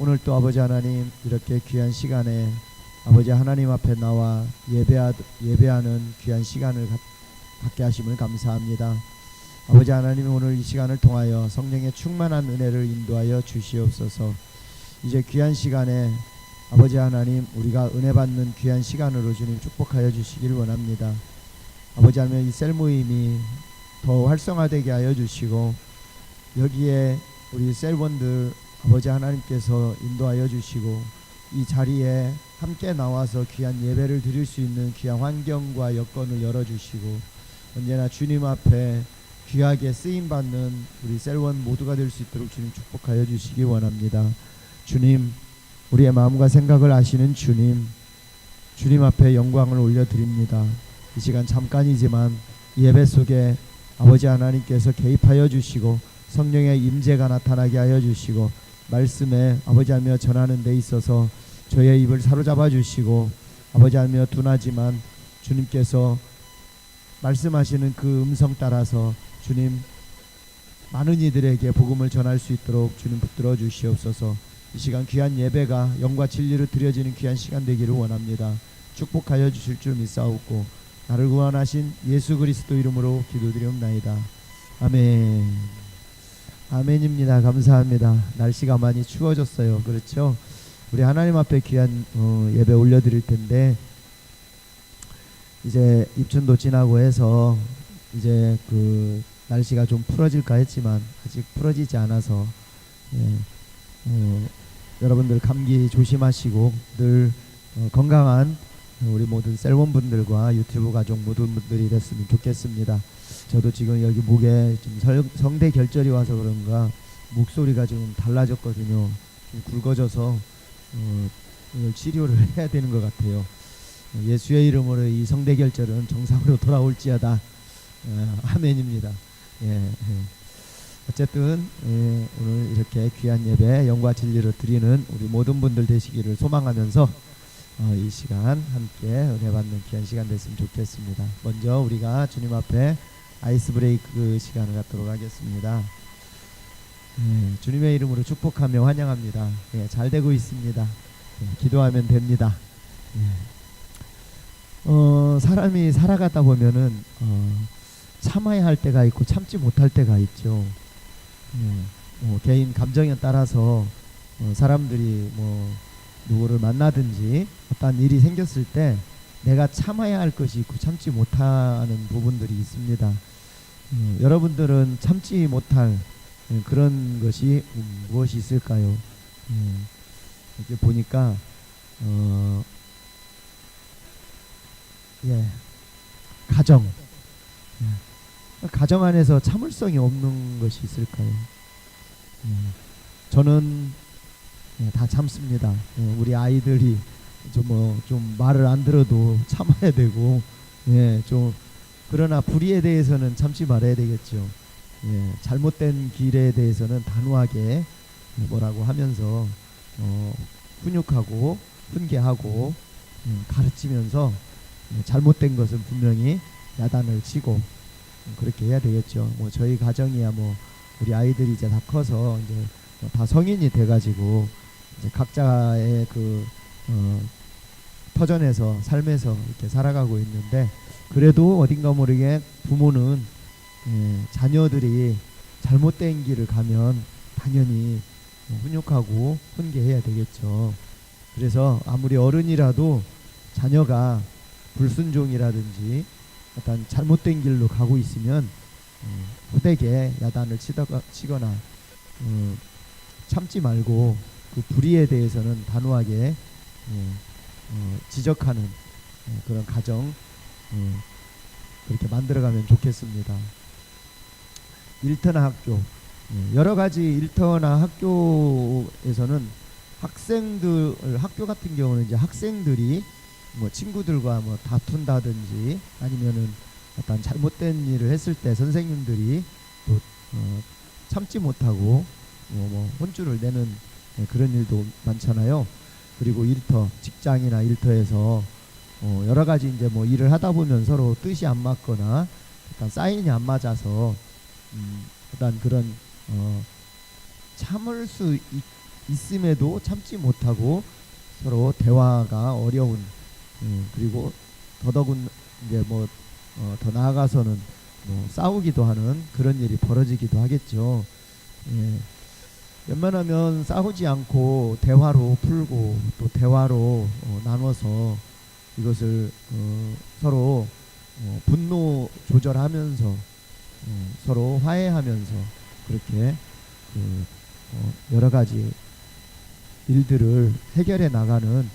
오늘 또 아버지 하나님 이렇게 귀한 시간에 아버지 하나님 앞에 나와 예배하는 귀한 시간을 갖게 하심을 감사합니다. 아버지 하나님, 오늘 이 시간을 통하여 성령의 충만한 은혜를 인도하여 주시옵소서. 이제 귀한 시간에 아버지 하나님, 우리가 은혜 받는 귀한 시간으로 주님 축복하여 주시길 원합니다. 아버지 하나님, 이 셀 모임이 더 활성화되게 하여 주시고, 여기에 우리 셀원들 아버지 하나님께서 인도하여 주시고, 이 자리에 함께 나와서 귀한 예배를 드릴 수 있는 귀한 환경과 여건을 열어주시고, 언제나 주님 앞에 귀하게 쓰임받는 우리 셀원 모두가 될 수 있도록 주님 축복하여 주시기 원합니다. 주님, 우리의 마음과 생각을 아시는 주님 앞에 영광을 올려드립니다. 이 시간 잠깐이지만 예배 속에 아버지 하나님께서 개입하여 주시고, 성령의 임재가 나타나게 하여 주시고, 말씀에 아버지 하며 전하는 데 있어서 저의 입을 사로잡아 주시고, 아버지 하며 둔하지만 주님께서 말씀하시는 그 음성 따라서 주님 많은 이들에게 복음을 전할 수 있도록 주님 붙들어 주시옵소서. 이 시간 귀한 예배가 영과 진리로 드려지는 귀한 시간 되기를 원합니다. 축복하여 주실 줄 믿사옵고, 나를 구원하신 예수 그리스도 이름으로 기도드리옵나이다. 아멘. 아멘입니다. 감사합니다. 날씨가 많이 추워졌어요. 그렇죠? 우리 하나님 앞에 귀한 예배 올려드릴 텐데, 이제 입춘도 지나고 해서 이제 그 날씨가 좀 풀어질까 했지만 아직 풀어지지 않아서, 여러분들 감기 조심하시고 늘 건강한 우리 모든 셀원분들과 유튜브 가족 모든 분들이 됐으면 좋겠습니다. 저도 지금 여기 목에 좀 성대 결절이 와서 그런가 목소리가 좀 달라졌거든요. 좀 굵어져서 치료를 해야 되는 것 같아요. 예수의 이름으로 이 성대 결절은 정상으로 돌아올지어다. 아멘입니다. 어쨌든 오늘 이렇게 귀한 예배 영과 진리로 드리는 우리 모든 분들 되시기를 소망하면서 이 시간 함께 은혜 받는 귀한 시간 됐으면 좋겠습니다. 먼저 우리가 주님 앞에 아이스 브레이크 시간을 갖도록 하겠습니다. 주님의 이름으로 축복하며 환영합니다. 잘 되고 있습니다. 기도하면 됩니다. 사람이 살아가다 보면은 참아야 할 때가 있고 참지 못할 때가 있죠. 개인 감정에 따라서 사람들이 누구를 만나든지 어떤 일이 생겼을 때 내가 참아야 할 것이 있고 참지 못하는 부분들이 있습니다. 여러분들은 참지 못할 그런 것이 무엇이 있을까요? 이렇게 보니까 가정. 가정 안에서 참을성이 없는 것이 있을까요? 저는 다 참습니다. 우리 아이들이 좀 말을 안 들어도 참아야 되고, 그러나 불의에 대해서는 참지 말아야 되겠죠. 잘못된 길에 대해서는 단호하게 뭐라고 하면서 훈육하고 훈계하고 가르치면서 잘못된 것은 분명히 야단을 치고 그렇게 해야 되겠죠. 저희 가정이야 우리 아이들이 이제 다 커서 이제 다 성인이 돼가지고 이제 각자의 그 터전에서 삶에서 이렇게 살아가고 있는데, 그래도 어딘가 모르게 부모는 자녀들이 잘못된 길을 가면 당연히 훈육하고 훈계해야 되겠죠. 그래서 아무리 어른이라도 자녀가 불순종이라든지 어떤 잘못된 길로 가고 있으면 호되게 야단을 치거나 참지 말고 그 불의에 대해서는 단호하게 지적하는 그런 가정 그렇게 만들어가면 좋겠습니다. 일터나 학교, 여러 가지 일터나 학교에서는 학교 같은 경우는 이제 학생들이 친구들과 다툰다든지 아니면은 어떤 잘못된 일을 했을 때 선생님들이 또 참지 못하고 혼쭐을 내는 그런 일도 많잖아요. 그리고 일터, 직장이나 일터에서 여러 가지 이제 일을 하다 보면 서로 뜻이 안 맞거나 약간 사인이 안 맞아서 어떤 그런 참을 수 있음에도 참지 못하고 서로 대화가 어려운, 그리고 더더군 이제 뭐 더 나아가서는 뭐 싸우기도 하는 그런 일이 벌어지기도 하겠죠. 예. 웬만하면 싸우지 않고 대화로 풀고 또 대화로 나눠서 이것을 서로 분노 조절하면서 서로 화해하면서 그렇게 여러 가지 일들을 해결해 나가는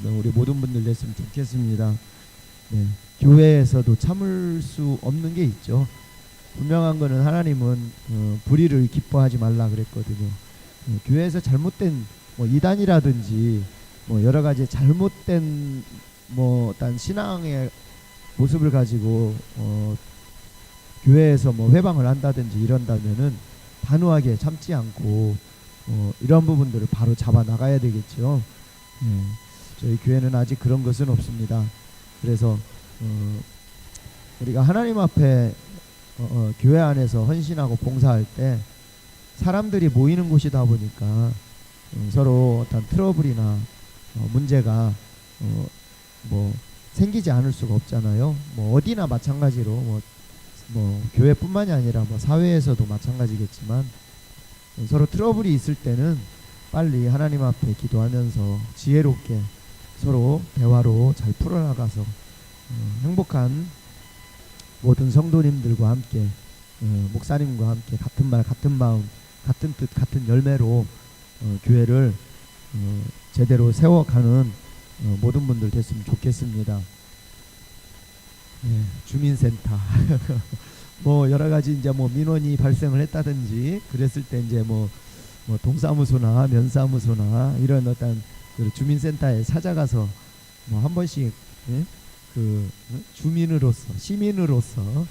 우리 모든 분들 됐으면 좋겠습니다. 네. 교회에서도 참을 수 없는 게 있죠. 분명한 거는 하나님은 불의를 기뻐하지 말라 그랬거든요. 교회에서 잘못된 뭐 이단이라든지 뭐 여러 가지 잘못된 뭐 어떤 신앙의 모습을 가지고 교회에서 뭐 회방을 한다든지 이런다면은 단호하게 참지 않고 이런 부분들을 바로 잡아 나가야 되겠죠. 저희 교회는 아직 그런 것은 없습니다. 그래서 우리가 하나님 앞에 교회 안에서 헌신하고 봉사할 때 사람들이 모이는 곳이다 보니까 서로 어떤 트러블이나 문제가 뭐 생기지 않을 수가 없잖아요. 뭐 어디나 마찬가지로 뭐 교회뿐만이 아니라 뭐 사회에서도 마찬가지겠지만 서로 트러블이 있을 때는 빨리 하나님 앞에 기도하면서 지혜롭게 서로 대화로 잘 풀어나가서 행복한 모든 성도님들과 함께 목사님과 함께 같은 말 같은 마음 같은 뜻 같은 열매로 교회를 제대로 세워가는 모든 분들 됐으면 좋겠습니다. 주민센터 뭐 여러 가지 이제 뭐 민원이 발생을 했다든지 그랬을 때 이제 뭐 동사무소나 면사무소나 이런 어떤 그 주민센터에 찾아가서 뭐 한 번씩 그 주민으로서 시민으로서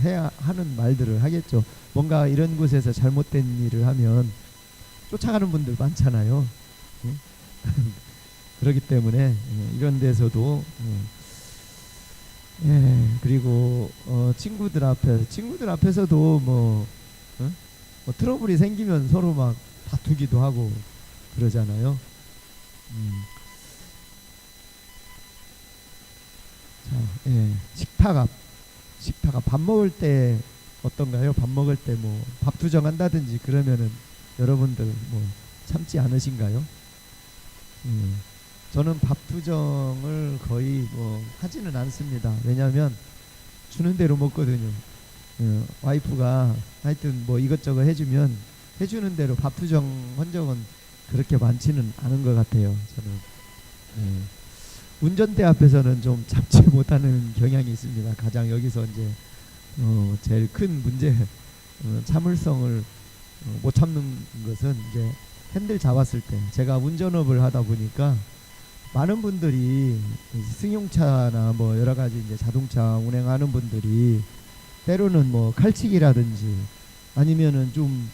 해야 하는 말들을 하겠죠. 뭔가 이런 곳에서 잘못된 일을 하면 쫓아가는 분들 많잖아요. 그렇기 때문에 이런 데서도 그리고 친구들 앞에서도 뭐 트러블이 생기면 서로 막 다투기도 하고 그러잖아요. 자, 식탁 앞 밥 먹을 때 어떤가요? 밥 먹을 때 뭐 밥 투정한다든지 그러면은 여러분들 뭐 참지 않으신가요? 저는 밥 투정을 거의 뭐 하지는 않습니다. 왜냐하면 주는 대로 먹거든요. 와이프가 하여튼 뭐 이것저것 해주면 해주는 대로 밥 투정 한 적은 그렇게 많지는 않은 것 같아요. 저는 운전대 앞에서는 좀 참지 못하는 경향이 있습니다. 가장 여기서 이제 제일 큰 문제 참을성을 못 참는 것은 이제 핸들 잡았을 때 제가 운전업을 하다 보니까 많은 분들이 승용차나 뭐 여러 가지 이제 자동차 운행하는 분들이 때로는 뭐 칼치기라든지 아니면은 좀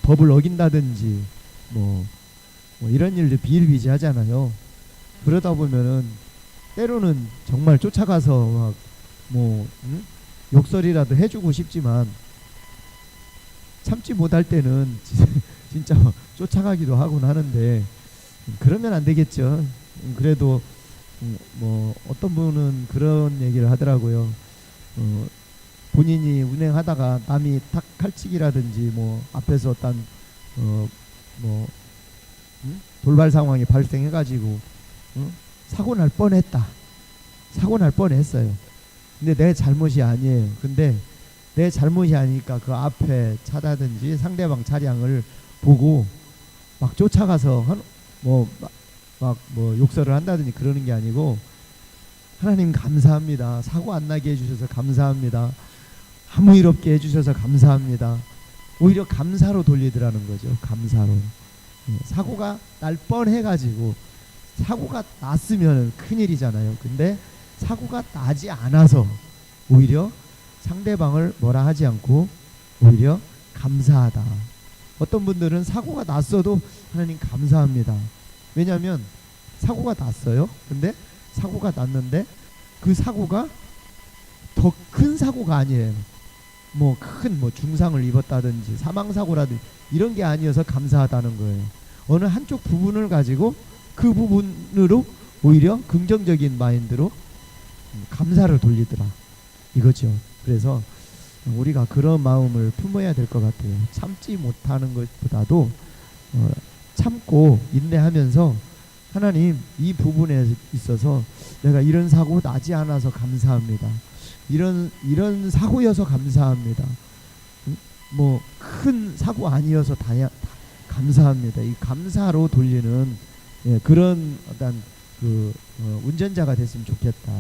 법을 어긴다든지 뭐 이런 일들 비일비재하잖아요. 그러다 보면은 때로는 정말 쫓아가서 막 욕설이라도 해주고 싶지만 참지 못할 때는 진짜 쫓아가기도 하곤 하는데 그러면 안 되겠죠. 그래도 뭐 어떤 분은 그런 얘기를 하더라고요. 본인이 운행하다가 남이 탁 칼치기라든지 뭐 앞에서 어떤 돌발 상황이 발생해가지고 사고 날 뻔했어요. 근데 내 잘못이 아니에요. 근데 내 잘못이 아니니까 그 앞에 차다든지 상대방 차량을 보고 막 쫓아가서 뭐 욕설을 한다든지 그러는 게 아니고 하나님 감사합니다. 사고 안 나게 해주셔서 감사합니다. 아무 일 없게 해주셔서 감사합니다. 오히려 감사로 돌리더라는 거죠. 감사로. 사고가 날 뻔해가지고 사고가 났으면 큰일이잖아요. 근데 사고가 나지 않아서 오히려 상대방을 뭐라 하지 않고 오히려 감사하다. 어떤 분들은 사고가 났어도 하나님 감사합니다. 왜냐하면 사고가 났어요. 근데 사고가 났는데 그 사고가 더 큰 사고가 아니에요. 큰 중상을 입었다든지 사망사고라든지 이런 게 아니어서 감사하다는 거예요. 어느 한쪽 부분을 가지고 그 부분으로 오히려 긍정적인 마인드로 감사를 돌리더라 이거죠. 그래서 우리가 그런 마음을 품어야 될 것 같아요. 참지 못하는 것보다도 참고 인내하면서 하나님 이 부분에 있어서 내가 이런 사고 나지 않아서 감사합니다. 이런 사고여서 감사합니다. 뭐 큰 사고 아니어서 감사합니다. 이 감사로 돌리는 그런 어떤 운전자가 됐으면 좋겠다.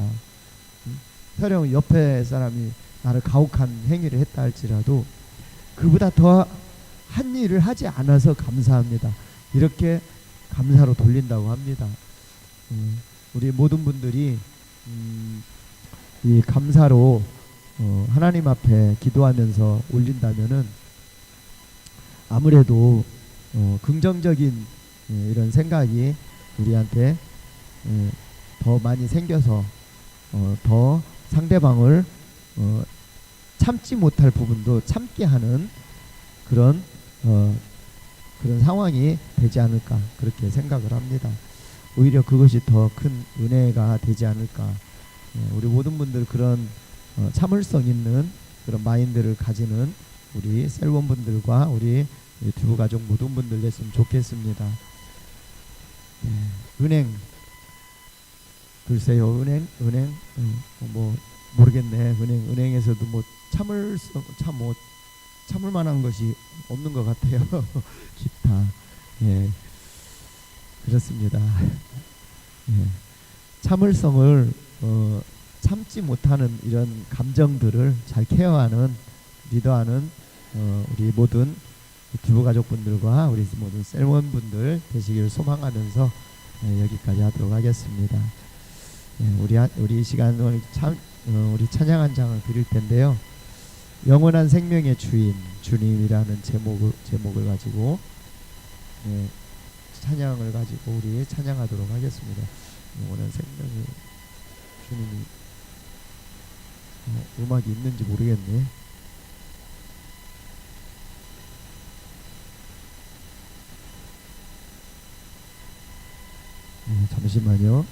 설령 옆에 사람이 나를 가혹한 행위를 했다 할지라도 그보다 더 한 일을 하지 않아서 감사합니다. 이렇게 감사로 돌린다고 합니다. 우리 모든 분들이 이 감사로 하나님 앞에 기도하면서 올린다면은 아무래도 긍정적인 이런 생각이 우리한테 더 많이 생겨서 더 상대방을 참지 못할 부분도 참게 하는 그런 상황이 되지 않을까 그렇게 생각을 합니다. 오히려 그것이 더 큰 은혜가 되지 않을까. 우리 모든 분들 그런 참을성 있는 그런 마인드를 가지는 우리 셀원분들과 우리 두부 가족 모든 분들 됐으면 좋겠습니다. 은행 글쎄요 은행 뭐 모르겠네. 은행에서도 뭐 참을 만한 것이 없는 것 같아요. 기타 그렇습니다. 참을성을 참지 못하는 이런 감정들을 잘 케어하는 리더하는 우리 모든 두부 가족분들과 우리 모든 셀원분들 되시기를 소망하면서 여기까지 하도록 하겠습니다. 우리 시간 우리 찬양 한 장을 드릴 텐데요. 영원한 생명의 주인 주님이라는 제목을 가지고 찬양을 가지고 우리 찬양하도록 하겠습니다. 영원한 생명의 주님이 음악이 있는지 모르겠네. 잠시만요.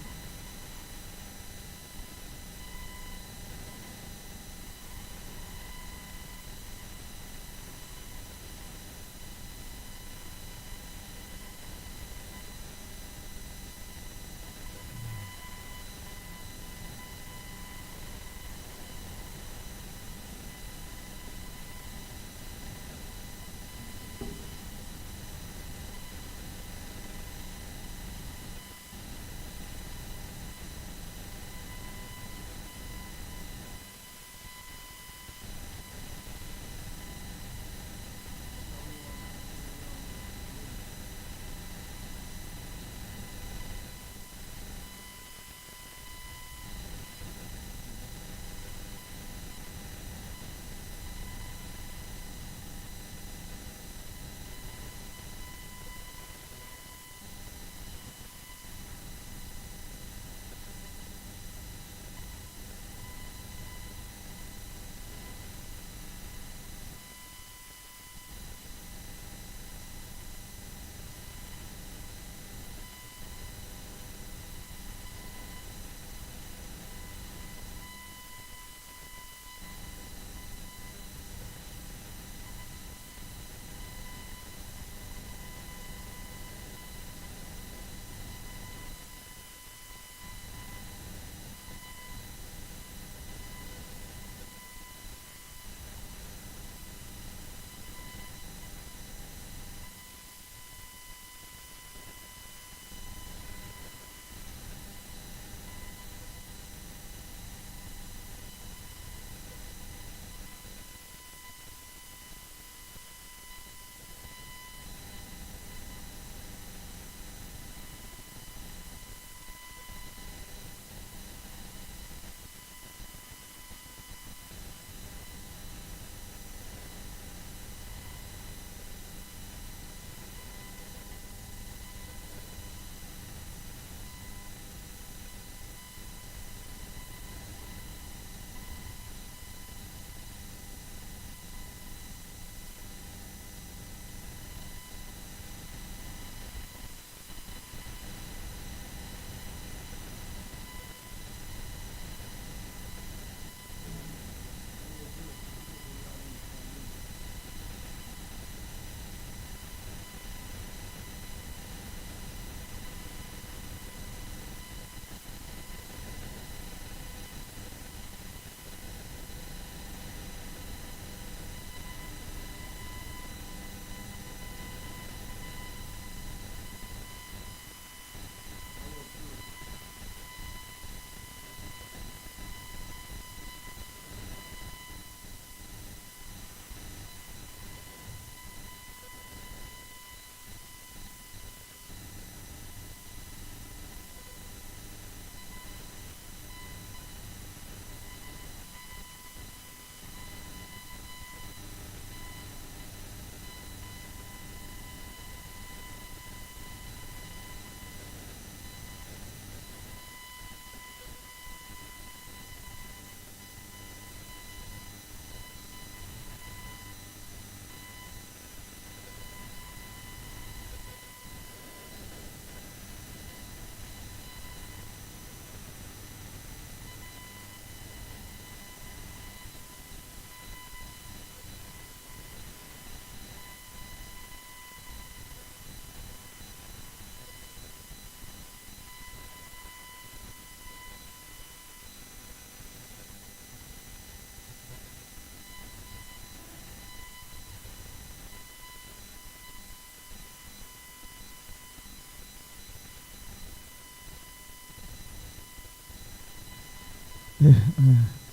네,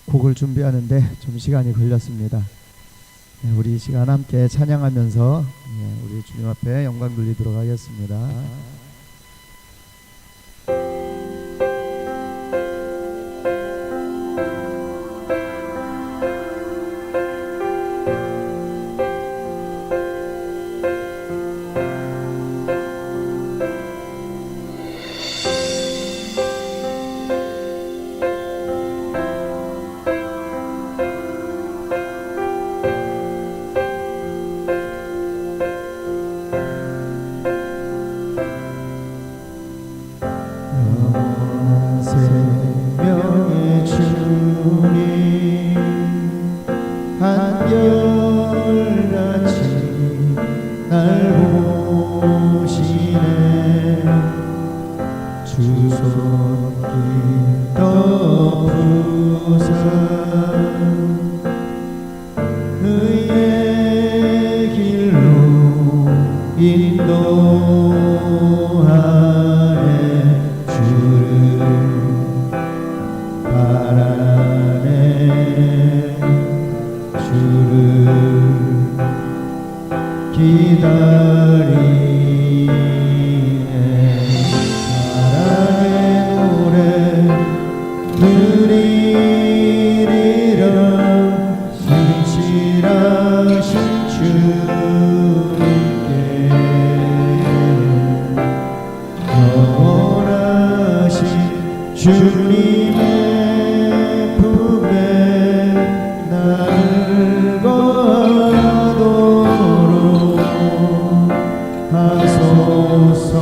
곡을 준비하는데 좀 시간이 걸렸습니다. 네, 우리 이 시간 함께 찬양하면서 우리 주님 앞에 영광 돌리도록 하겠습니다. 생명의 주님 한결같이 날 보시네 주 손길 덮으사 의의 길로 인도하네 주를 바라네 주를 기다리네 사랑의 노래 드리리라 신실하신 주님께 영원하신 주님의 품에 나를 거하도록 하소서.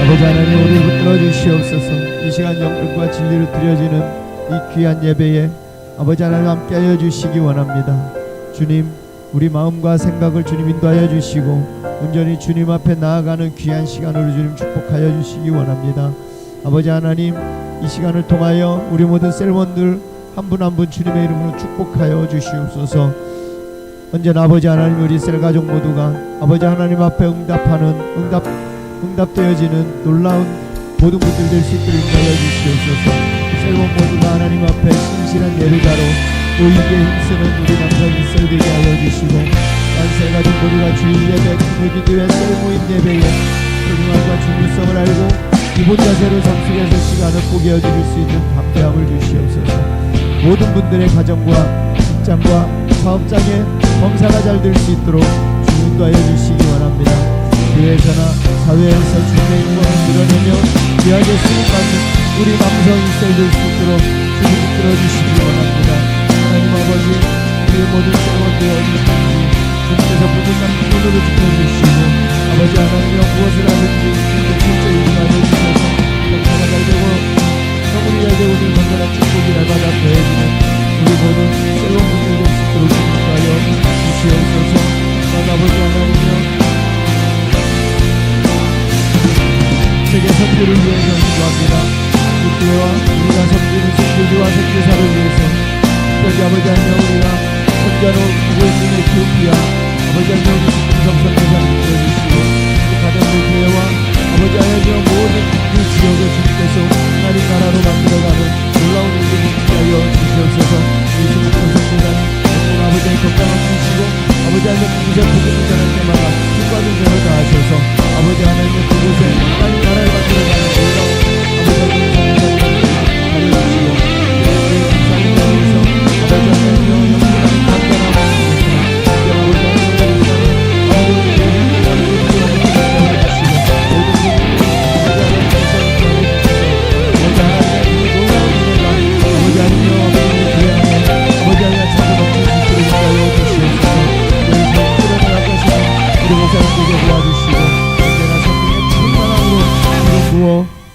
아버지 하나님 우리를 붙들어 주시옵소서. 이 시간 영광과 진리로 드려지는 이 귀한 예배에 아버지 하나님 함께하여 주시기 원합니다. 주님 우리 마음과 생각을 주님 인도하여 주시고 온전히 주님 앞에 나아가는 귀한 시간으로 주님 축복하여 주시기 원합니다. 아버지 하나님 이 시간을 통하여 우리 모든 셀원들 한 분 한 분 주님의 이름으로 축복하여 주시옵소서. 언제나 아버지 하나님 우리 셀 가족 모두가 아버지 하나님 앞에 응답되어지는 놀라운 모든 분들 될 수 있도록 인도하여 주시옵소서. 셀원 모두가 하나님 앞에 신실한 예배자로 모이게 힘쓰는 우리 남성이 셀되게 하여 주시고 셀 가족 모두가 주일 예배 기도회 셀 모임 예배에 소중함과 중요성을 알고 기본 자세로 성숙해서 시간을 포기해 드릴 수 있는 담대함을 주시옵소서. 모든 분들의 가정과 직장과 사업장에 범사가 잘 될 수 있도록 주님 인도하여 주시기 원합니다. 교회에서나 사회에서 주님의 영광을 드러내며 귀하게 쓰임받는 우리 남성이 셀될 수 있도록 주님 이끌어 주시기 원합니다. 하나님 아버지 우리의 모든 세원되어 주님께서 무릇한 기도를 지켜주시고 아버지 하나님여 무엇을 하든지 진짜 인도하여 주셔서 경사가 잘 되고 성물이 잘 되고 늘 건강한 축복이 날마다 더해지는 우리 모든 새로운 분들 될 수 있도록 인도하여 주시옵소서. 아버지 하나님여 세계 선교를 위해서 기도합니다. 이 교회와 우리가 섬기는 선교지와 선교사를 위해서 특별히 아버지 하나님 우리가 선교로 두고 있는 에티오피아 아버지 하나님 김성선교사님 들어주시고 그 가정들 교회와 아버지 하나님 모든 그 지역을 주님께서 하나님 나라로 만들어가는 놀라운 일들을 하여 주시옵소서. 예수 그리스도 선교사님 아버지의 건강을 주시고 아버지 하나님 그곳에 복음을 전할 때마다 힘과 능력을 다하셔서 아버지 하나님 그곳에 하나님 나라를 만들어가는 놀라운 아버지 하나님 선교사님을 알려주시고 우리 감사를 위해서 아버지 하나님 영원한 감사하고 아버지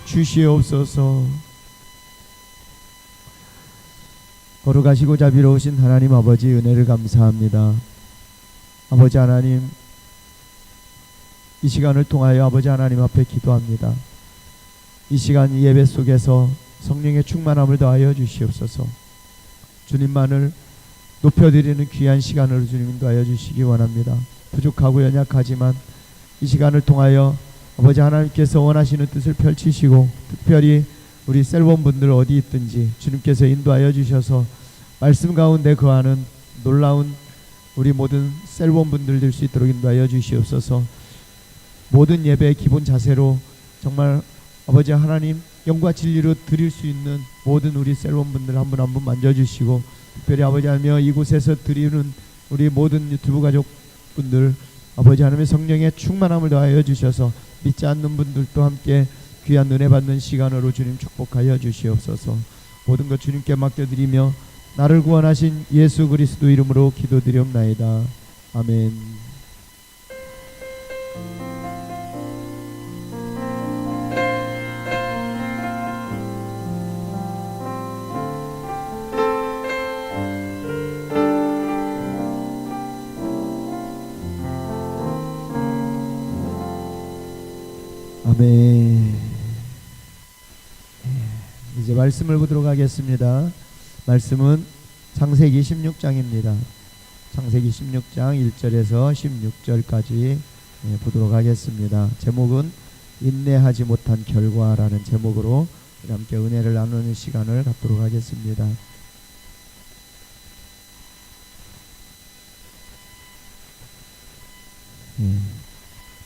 주시옵소서. 거룩하시고 자비로우신 하나님 아버지 은혜를 감사합니다. 아버지 하나님 이 시간을 통하여 아버지 하나님 앞에 기도합니다. 이 시간 이 예배 속에서 성령의 충만함을 더하여 주시옵소서. 주님만을 높여드리는 귀한 시간으로 주님 인도하여 주시기 원합니다. 부족하고 연약하지만 이 시간을 통하여 아버지 하나님께서 원하시는 뜻을 펼치시고 특별히 우리 셀본분들 어디 있든지 주님께서 인도하여 주셔서 말씀 가운데 거하는 놀라운 우리 모든 셀본분들 될 수 있도록 인도하여 주시옵소서. 모든 예배의 기본 자세로 정말 아버지 하나님 영과 진리로 드릴 수 있는 모든 우리 셀본분들 한 분 한 분 만져주시고 특별히 아버지 하나님 이곳에서 드리는 우리 모든 유튜브 가족분들 아버지 하나님의 성령의 충만함을 더하여 주셔서 믿지 않는 분들도 함께 귀한 은혜 받는 시간으로 주님 축복하여 주시옵소서. 모든 것 주님께 맡겨드리며 나를 구원하신 예수 그리스도 이름으로 기도드리옵나이다. 아멘. 아멘. 이제 말씀을 보도록 하겠습니다. 말씀은 창세기 16장입니다. 창세기 16장 1절에서 16절까지 보도록 하겠습니다. 제목은 인내하지 못한 결과라는 제목으로 함께 은혜를 나누는 시간을 갖도록 하겠습니다.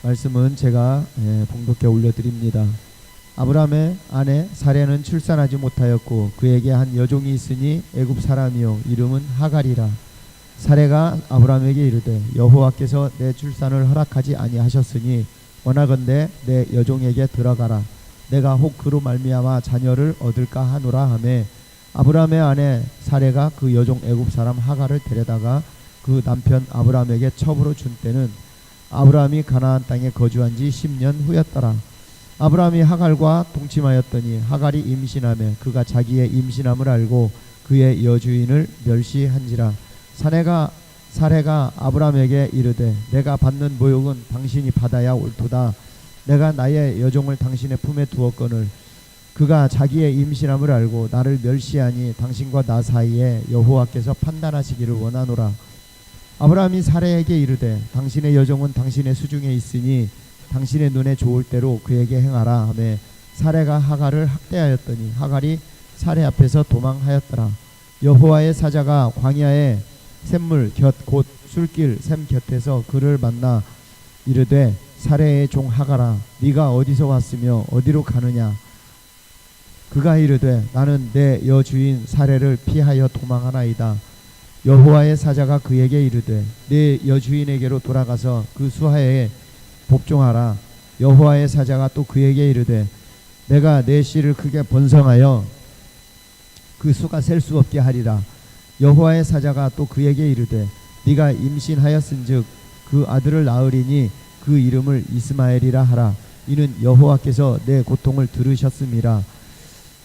말씀은 제가 봉독해 올려드립니다. 아브라함의 아내 사레는 출산하지 못하였고 그에게 한 여종이 있으니 애굽 사람이요 이름은 하갈이라. 사레가 아브라함에게 이르되 여호와께서 내 출산을 허락하지 아니하셨으니 원하건대 내 여종에게 들어가라. 내가 혹 그로 말미암아 자녀를 얻을까 하노라 하매 아브라함의 아내 사레가 그 여종 애굽 사람 하갈을 데려다가 그 남편 아브라함에게 첩으로 준 때는 아브라함이 가나안 땅에 거주한 지 10년 후였더라. 아브라함이 하갈과 동침하였더니 하갈이 임신하며 그가 자기의 임신함을 알고 그의 여주인을 멸시한지라. 사레가 아브라함에게 이르되 내가 받는 모욕은 당신이 받아야 옳도다. 내가 나의 여종을 당신의 품에 두었거늘 그가 자기의 임신함을 알고 나를 멸시하니 당신과 나 사이에 여호와께서 판단하시기를 원하노라. 아브라함이 사레에게 이르되 당신의 여종은 당신의 수중에 있으니 당신의 눈에 좋을 대로 그에게 행하라 하매 사레가 하갈을 학대하였더니 하갈이 사레 앞에서 도망하였더라. 여호와의 사자가 광야의 샘물 곁 곧 술길 샘 곁에서 그를 만나 이르되 사레의 종 하갈아 네가 어디서 왔으며 어디로 가느냐. 그가 이르되 나는 내 여주인 사레를 피하여 도망하나이다. 여호와의 사자가 그에게 이르되 내 여주인에게로 돌아가서 그 수하에 복종하라. 여호와의 사자가 또 그에게 이르되 내가 내 씨를 크게 번성하여 그 수가 셀 수 없게 하리라. 여호와의 사자가 또 그에게 이르되 네가 임신하였은즉 그 아들을 낳으리니 그 이름을 이스마엘이라 하라. 이는 여호와께서 내 고통을 들으셨음이라.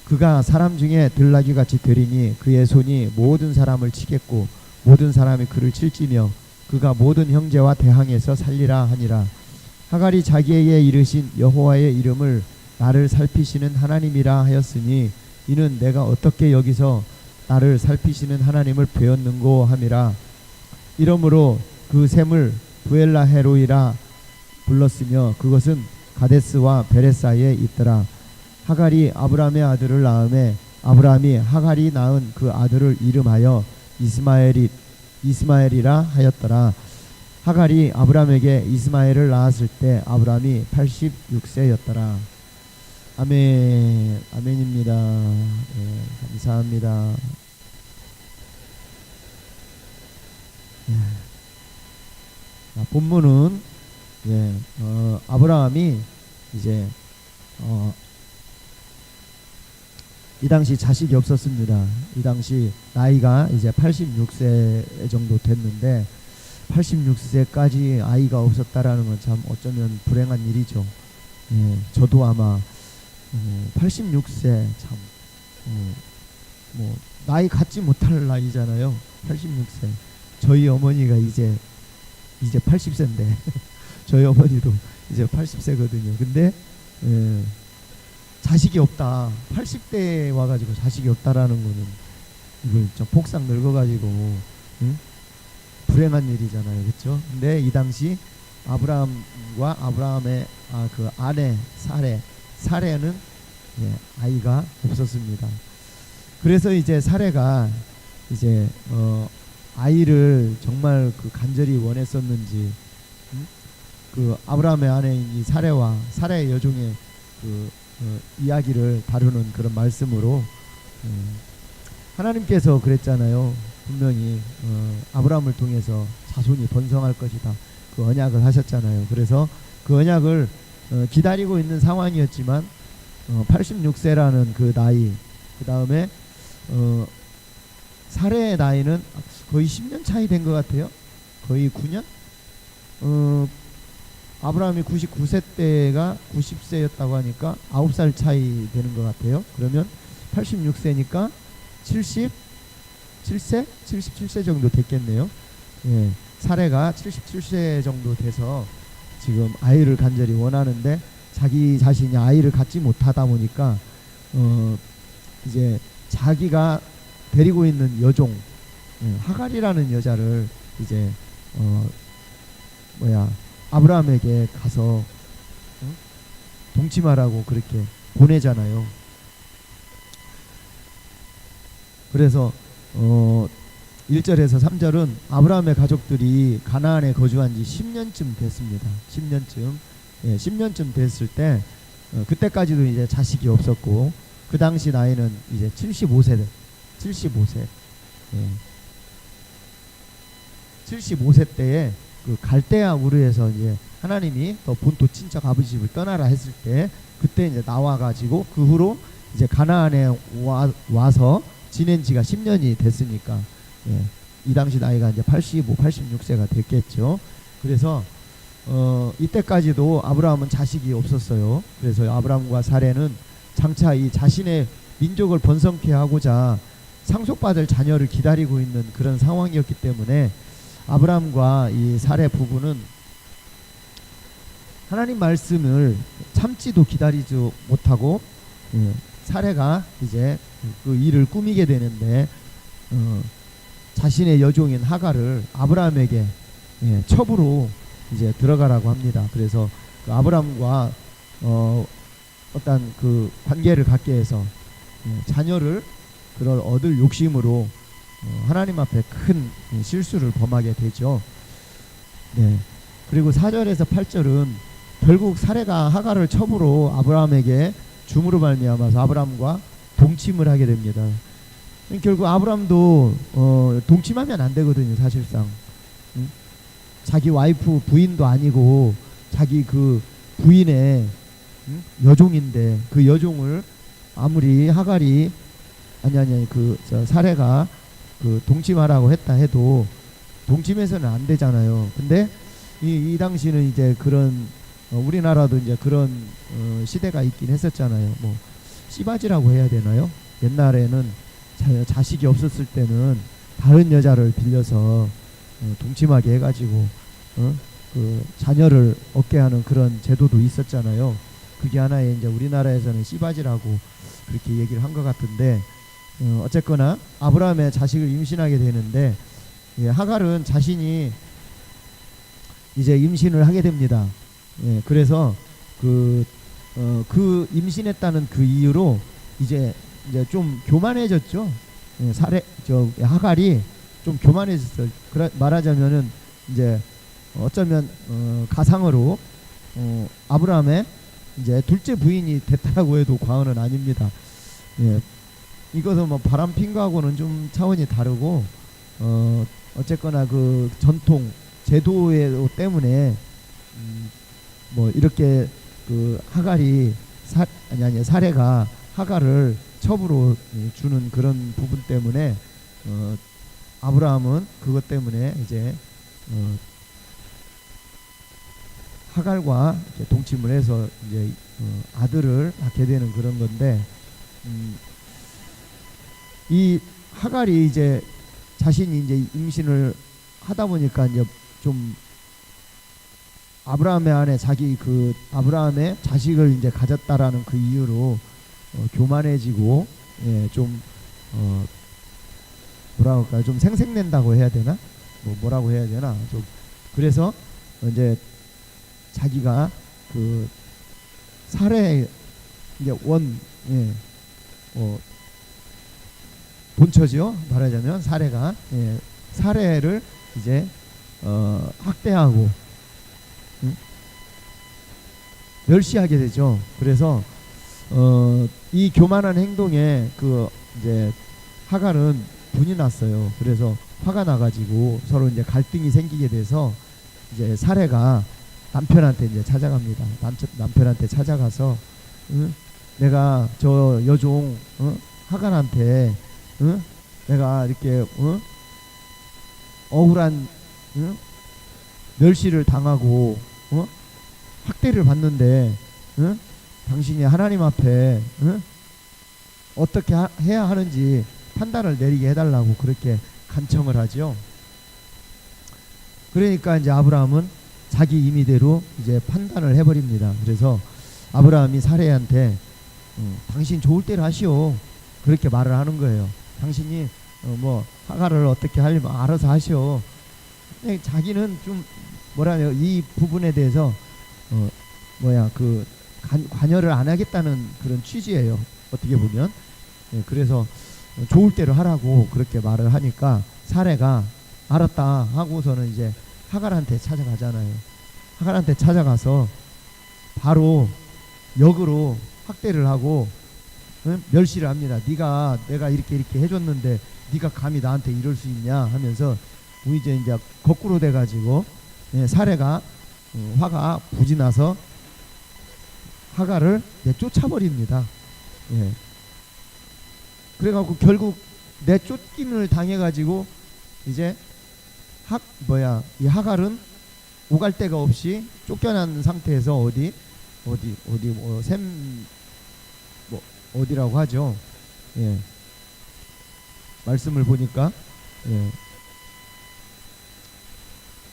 그가 사람 중에 들나귀 같이 되리니 그의 손이 모든 사람을 치겠고 모든 사람이 그를 칠지며 그가 모든 형제와 대항해서 살리라 하니라. 하갈이 자기에게 이르신 여호와의 이름을 나를 살피시는 하나님이라 하였으니 이는 내가 어떻게 여기서 나를 살피시는 하나님을 배웠는고 함이라. 이러므로 그 샘을 부엘라헤로이라 불렀으며 그것은 가데스와 베레 사이에 있더라. 하갈이 아브람의 아들을 낳음에 아브람이 하갈이 낳은 그 아들을 이름하여 이스마엘이라 하였더라. 하갈이 아브람에게 이스마엘을 낳았을 때 아브람이 86세였더라. 아멘. 아멘입니다. 네, 감사합니다. 본문은 아브라함이 이제 이 당시 자식이 없었습니다. 이 당시 나이가 이제 86세 정도 됐는데 86세까지 아이가 없었다라는 건 참 어쩌면 불행한 일이죠. 저도 아마 86세 참 뭐 나이 갖지 못할 나이잖아요. 86세. 저희 어머니가 이제 80세인데 저희 어머니도 이제 80세거든요. 근데 자식이 없다. 80대에 와가지고 자식이 없다라는 거는 이걸 좀 폭삭 늙어가지고 불행한 일이잖아요, 그렇죠? 근데 이 당시 아브라함과 아브라함의 그 아내 사레는 아이가 없었습니다. 그래서 이제 사레가 이제 아이를 정말 그 간절히 원했었는지 그 아브라함의 아내인 이 사레의 여종의 그 이야기를 다루는 그런 말씀으로 하나님께서 그랬잖아요. 분명히 아브라함을 통해서 자손이 번성할 것이다. 그 언약을 하셨잖아요. 그래서 그 언약을 기다리고 있는 상황이었지만 86세라는 그 나이, 그 다음에 사레의 나이는 거의 10년 차이 된 것 같아요. 거의 9년? 아브라함이 99세 때가 90세였다고 하니까 9살 차이 되는 것 같아요. 그러면 86세니까 77세 정도 됐겠네요. 예, 사레가 77세 정도 돼서 지금 아이를 간절히 원하는데 자기 자신이 아이를 갖지 못하다 보니까 이제 자기가 데리고 있는 여종 하갈이라는 여자를 이제 아브라함에게 가서 동침하라고 그렇게 보내잖아요. 그래서 1절에서 3절은 아브라함의 가족들이 가나안에 거주한 지 10년쯤 됐습니다. 10년쯤 됐을 때 그때까지도 이제 자식이 없었고 그 당시 나이는 이제 75세. 75세 때에 그 갈대아 우르에서 이제 하나님이 또 본토 친척 아버지 집을 떠나라 했을 때 그때 이제 나와가지고 그 후로 이제 가나안에 와서 지낸 지가 10년이 됐으니까 이 당시 나이가 이제 86세가 됐겠죠. 그래서 이때까지도 아브라함은 자식이 없었어요. 그래서 아브라함과 사레는 장차 이 자신의 민족을 번성케 하고자 상속받을 자녀를 기다리고 있는 그런 상황이었기 때문에 아브라함과 이 사레 부부는 하나님 말씀을 참지도 기다리지 못하고 사레가 이제 그 일을 꾸미게 되는데 자신의 여종인 하갈을 아브라함에게 첩으로 이제 들어가라고 합니다. 그래서 그 아브라함과 어떤 그 관계를 갖게 해서 자녀를 그걸 얻을 욕심으로 하나님 앞에 큰 실수를 범하게 되죠. 네. 그리고 4절에서 8절은 결국 사레가 하갈을 첩으로 아브라함에게 줌으로 말미암아서 아브라함과 동침을 하게 됩니다. 결국 아브라함도 동침하면 안 되거든요. 사실상 자기 와이프 부인도 아니고 자기 그 부인의 여종인데 그 여종을 아무리 하갈이 그 사레가 그 동침하라고 했다 해도 동침해서는 안 되잖아요. 근데 이 당시는 이제 그런 우리나라도 이제 그런 시대가 있긴 했었잖아요. 뭐 씨바지라고 해야 되나요? 옛날에는 자식이 없었을 때는 다른 여자를 빌려서 동침하게 해가지고 그 자녀를 얻게 하는 그런 제도도 있었잖아요. 그게 하나의 이제 우리나라에서는 씨바지라고 그렇게 얘기를 한 것 같은데, 어쨌거나 아브라함의 자식을 임신하게 되는데, 예, 하갈은 자신이 이제 임신을 하게 됩니다. 예, 그래서 그 임신했다는 그 이유로 이제 좀 교만해졌죠. 예, 하갈이 좀 교만해졌어요. 말하자면은 이제 어쩌면 가상으로 아브라함의 이제 둘째 부인이 됐다라고 해도 과언은 아닙니다. 예, 이것은 뭐 바람핀 거하고는 좀 차원이 다르고, 어쨌거나 그 전통 제도 때문에 뭐 이렇게 그 하갈이 사레가 하갈을 첩으로 주는 그런 부분 때문에 아브라함은 그것 때문에 이제 하갈과 이제 동침을 해서 이제 아들을 낳게 되는 그런 건데, 이 하갈이 이제 자신이 이제 임신을 하다 보니까 이제 좀 아브라함의 안에 아브라함의 자식을 이제 가졌다라는 그 이유로 교만해지고, 예, 좀 뭐라고 할까요? 좀 생색낸다고 해야 되나? 뭐라고 해야 되나? 좀 그래서 이제 자기가 그 사례 이제 예, 본처죠. 말하자면 사례가, 예, 사례를 이제 학대하고 멸시하게 되죠. 그래서 이 교만한 행동에 그 이제 하갈은 분이 났어요. 그래서 화가 나가지고 서로 이제 갈등이 생기게 돼서 이제 사례가 남편한테 이제 찾아갑니다. 남편한테 찾아가서 내가 저 여종 하갈한테 내가 이렇게 억울한 멸시를 당하고 학대를 받는데 당신이 하나님 앞에 어떻게 해야 하는지 판단을 내리게 해달라고 그렇게 간청을 하죠. 그러니까 이제 아브라함은 자기 임의대로 이제 판단을 해버립니다. 그래서 아브라함이 사레한테 당신 좋을 대로 하시오 그렇게 말을 하는 거예요. 당신이 뭐 하갈을 어떻게 하려면 알아서 하시오. 자기는 좀 뭐라냐 이 부분에 대해서 그 관여를 안 하겠다는 그런 취지예요. 어떻게 보면. 예, 그래서 좋을 대로 하라고 그렇게 말을 하니까 사례가 알았다 하고서는 이제 하갈한테 찾아가잖아요. 하갈한테 찾아가서 바로 역으로 학대를 하고 멸시를 합니다. 내가 이렇게 해줬는데 네가 감히 나한테 이럴 수 있냐 하면서 이제 거꾸로 돼가지고, 예, 사례가 화가 부지나서 하갈을 쫓아버립니다. 예. 그래갖고 결국 내쫓김을 당해가지고 이제 이 하갈은 오갈 데가 없이 쫓겨난 상태에서 어디라고 하죠. 예. 말씀을 보니까, 예.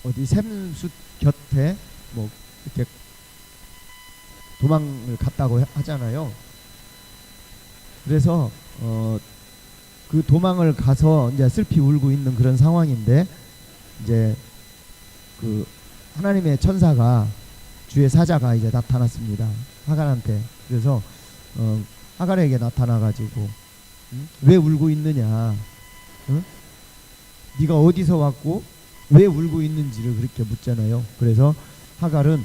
어디 샘숫 곁에 뭐 이렇게 도망을 갔다고 하잖아요. 그래서 그 도망을 가서 이제 슬피 울고 있는 그런 상황인데, 이제 그 하나님의 천사가 주의 사자가 이제 나타났습니다. 하갈한테. 그래서 하갈에게 나타나가지고 왜 울고 있느냐, 네가 어디서 왔고 왜 울고 있는지를 그렇게 묻잖아요. 그래서 하갈은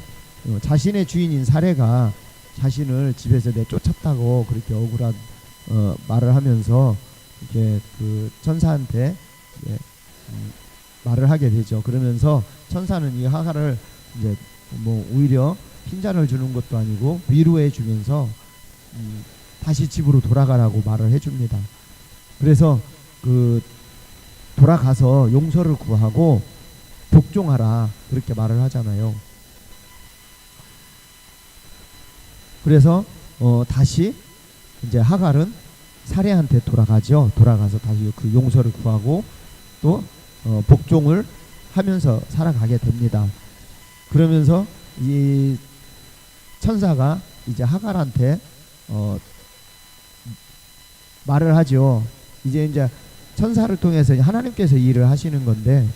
자신의 주인인 사례가 자신을 집에서 내쫓았다고 그렇게 억울한 말을 하면서 이렇게 그 천사한테 말을 하게 되죠. 그러면서 천사는 이 하갈을 이제 뭐 오히려 핀잔을 주는 것도 아니고 위로해 주면서 다시 집으로 돌아가라고 말을 해줍니다. 그래서 그 돌아가서 용서를 구하고 복종하라 그렇게 말을 하잖아요. 그래서 다시 이제 하갈은 사례한테 돌아가죠. 돌아가서 다시 그 용서를 구하고 또 복종을 하면서 살아가게 됩니다. 그러면서 이 천사가 이제 하갈한테 말을 하죠. 이제 천사를 통해서 하나님께서 일을 하시는 건데,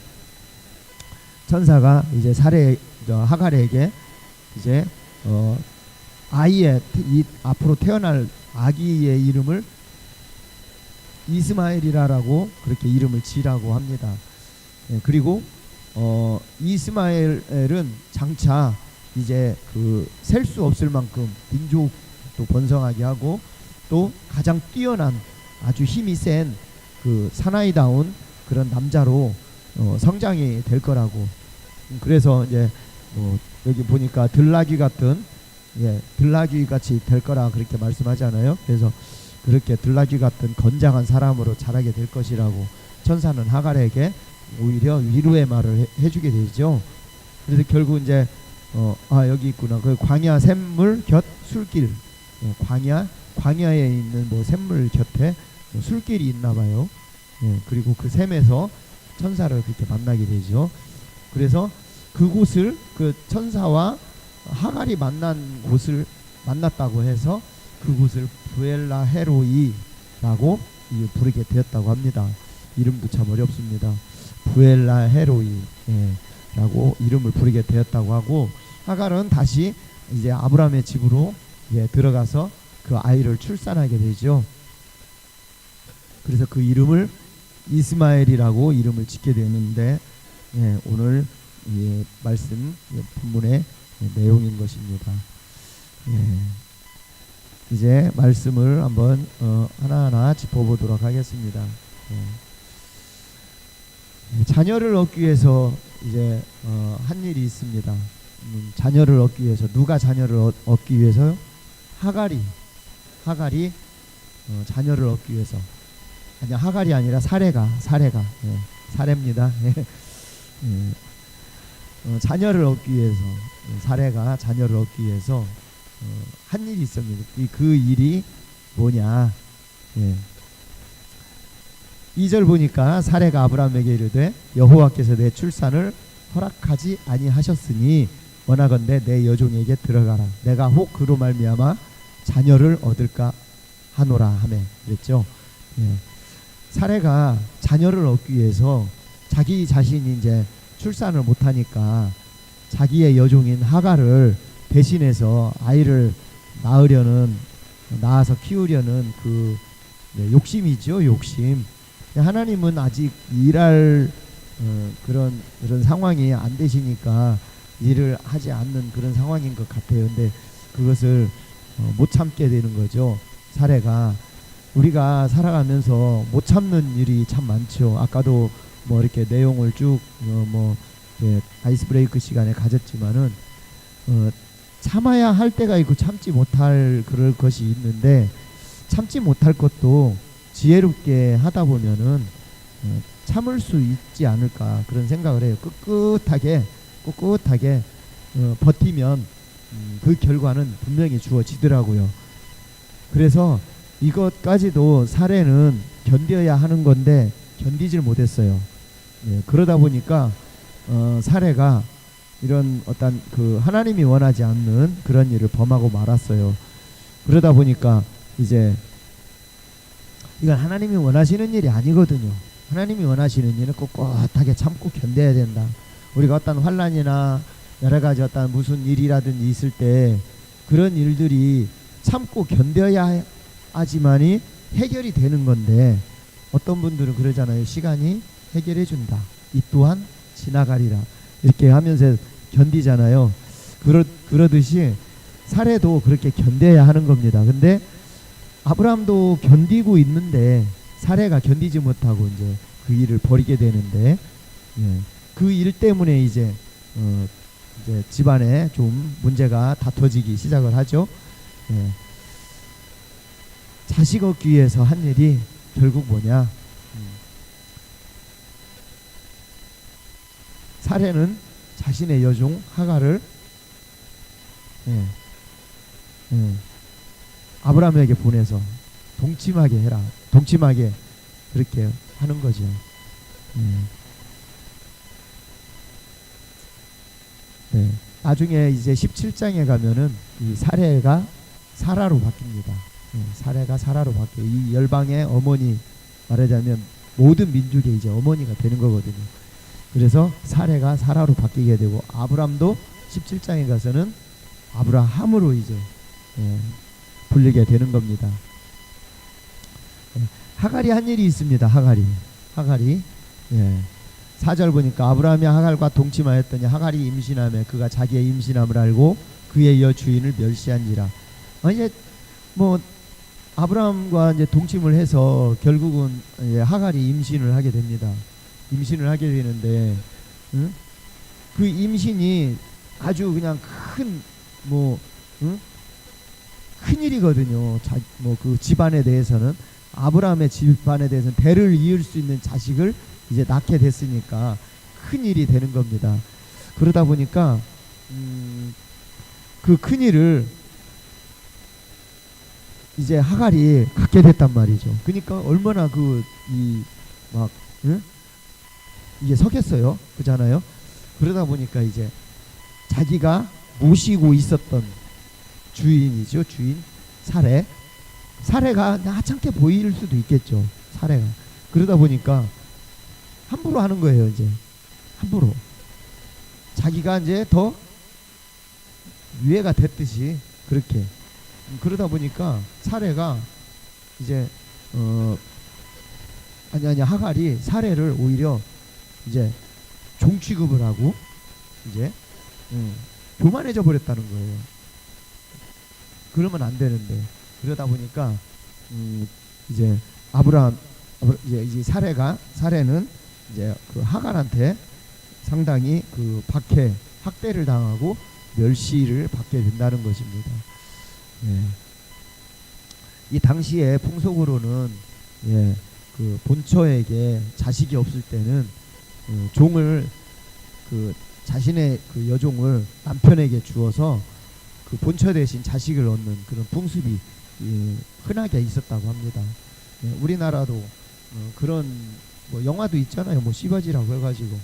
천사가 이제 하갈에게 이제 아이의 앞으로 태어날 아기의 이름을 이스마엘이라고 그렇게 이름을 지라고 합니다. 그리고 이스마엘은 장차 이제 그 셀 수 없을 만큼 민족도 번성하게 하고 또 가장 뛰어난 아주 힘이 센 그 사나이다운 그런 남자로 성장이 될 거라고. 그래서 이제 여기 보니까 들나귀 같은 들나귀 같이 될 거라 그렇게 말씀하잖아요. 그래서 그렇게 들나귀 같은 건장한 사람으로 자라게 될 것이라고 천사는 하갈에게 오히려 위로의 말을 해주게 되죠. 그래서 결국 이제 여기 있구나. 그 광야 샘물 곁 술길. 광야에 있는 뭐 샘물 곁에 술길이 있나 봐요. 그리고 그 샘에서 천사를 그렇게 만나게 되죠. 그래서 그곳을 그 천사와 하갈이 만났다고 해서 그곳을 부엘라 헤로이라고 부르게 되었다고 합니다. 이름도 참 어렵습니다. 부엘라 헤로이라고 이름을 부르게 되었다고 하고, 하갈은 다시 이제 아브라함의 집으로 들어가서 그 아이를 출산하게 되죠. 그래서 그 이름을 이스마엘이라고 이름을 짓게 되는데, 오늘 말씀 본문의 내용인 것입니다. 이제 말씀을 한번 하나하나 짚어보도록 하겠습니다. 자녀를 얻기 위해서 이제 한 일이 있습니다. 자녀를 얻기 위해서, 누가 자녀를 얻기 위해서요? 하갈이 자녀를 얻기 위해서, 아니 하갈이 아니라 사례가 사례입니다. 자녀를 얻기 위해서, 사례가 자녀를 얻기 위해서 한 일이 있습니다. 그 일이 뭐냐? 2절 보니까 사례가 아브라함에게 이르되 여호와께서 내 출산을 허락하지 아니하셨으니 원하건대 내 여종에게 들어가라. 내가 혹 그로 말미암아 자녀를 얻을까 하노라 하매 그랬죠. 사례가 자녀를 얻기 위해서 자기 자신이 이제 출산을 못하니까 자기의 여종인 하갈을 대신해서 아이를 낳아서 키우려는 그 욕심이죠. 욕심. 하나님은 아직 일할 그런 상황이 안 되시니까 일을 하지 않는 그런 상황인 것 같아요. 근데 그것을 못 참게 되는 거죠. 사례가. 우리가 살아가면서 못 참는 일이 참 많죠. 아까도 뭐 이렇게 내용을 쭉 아이스 브레이크 시간에 가졌지만은 참아야 할 때가 있고 참지 못할 그럴 것이 있는데, 참지 못할 것도 지혜롭게 하다 보면은 참을 수 있지 않을까 그런 생각을 해요. 꿋꿋하게 버티면 그 결과는 분명히 주어지더라고요. 그래서 이것까지도 사례는 견뎌야 하는 건데 견디질 못했어요. 그러다 보니까 사례가 이런 어떤 그 하나님이 원하지 않는 그런 일을 범하고 말았어요. 그러다 보니까 이제 이건 하나님이 원하시는 일이 아니거든요. 하나님이 원하시는 일은 꼿꼿하게 참고 견뎌야 된다. 우리가 어떤 환난이나 여러 가지 어떤 무슨 일이라든지 있을 때 그런 일들이 참고 견뎌야 하지만이 해결이 되는 건데, 어떤 분들은 그러잖아요. 시간이 해결해 준다. 이 또한 지나가리라. 이렇게 하면서 견디잖아요. 그러듯이 사례도 그렇게 견뎌야 하는 겁니다. 근데 아브라함도 견디고 있는데 사례가 견디지 못하고 이제 그 일을 벌이게 되는데, 그 일 때문에 이제 집안에 좀 문제가 다퉈지기 시작을 하죠. 자식 얻기 위해서 한 일이 결국 뭐냐? 사례는 자신의 여종 하갈을 예, 예, 아브라함에게 보내서 동침하게 해라. 동침하게 그렇게 하는 거죠. 네. 나중에 이제 17장에 가면은 이 사례가 사라로 바뀝니다. 사례가 사라로 바뀌어요. 이 열방의 어머니, 말하자면 모든 민족의 이제 어머니가 되는 거거든요. 그래서 사례가 사라로 바뀌게 되고, 아브람도 17장에 가서는 아브라함으로 이제 불리게 되는 겁니다. 하갈이 한 일이 있습니다. 하갈이 4절 보니까 아브라함이 하갈과 동침하였더니 하갈이 임신하며 그가 자기의 임신함을 알고 그의 여 주인을 멸시한지라. 이제 뭐 아브라함과 이제 동침을 해서 결국은 하갈이 임신을 하게 됩니다. 임신을 하게 되는데, 그 임신이 아주 그냥 큰 일이거든요. 뭐 그 집안에 대해서는, 아브라함의 집안에 대해서는 대를 이을 수 있는 자식을 이제 낳게 됐으니까 큰 일이 되는 겁니다. 그러다 보니까 그 큰 일을 이제 하갈이 갖게 됐단 말이죠. 그러니까 얼마나 이게 서겠어요, 그잖아요. 그러다 보니까 이제 자기가 모시고 있었던 주인이죠, 주인 사례가 하찮게 보일 수도 있겠죠, 사례가. 그러다 보니까 함부로 하는 거예요. 이제 함부로 자기가 이제 더 위해가 됐듯이 그렇게. 그러다 보니까 사례가 이제 하갈이 사례를 오히려 이제 종 취급을 하고 이제 교만해져 버렸다는 거예요. 그러면 안 되는데. 그러다 보니까 이제 이제 사례는 이제 그 하갈한테 상당히 그 학대를 당하고 멸시를 받게 된다는 것입니다. 이 당시에 풍속으로는 그 본처에게 자식이 없을 때는 종을 자신의 그 여종을 남편에게 주어서 그 본처 대신 자식을 얻는 그런 풍습이 흔하게 있었다고 합니다. 우리나라도 그런 뭐 영화도 있잖아요. 뭐 시바지라고 해가지고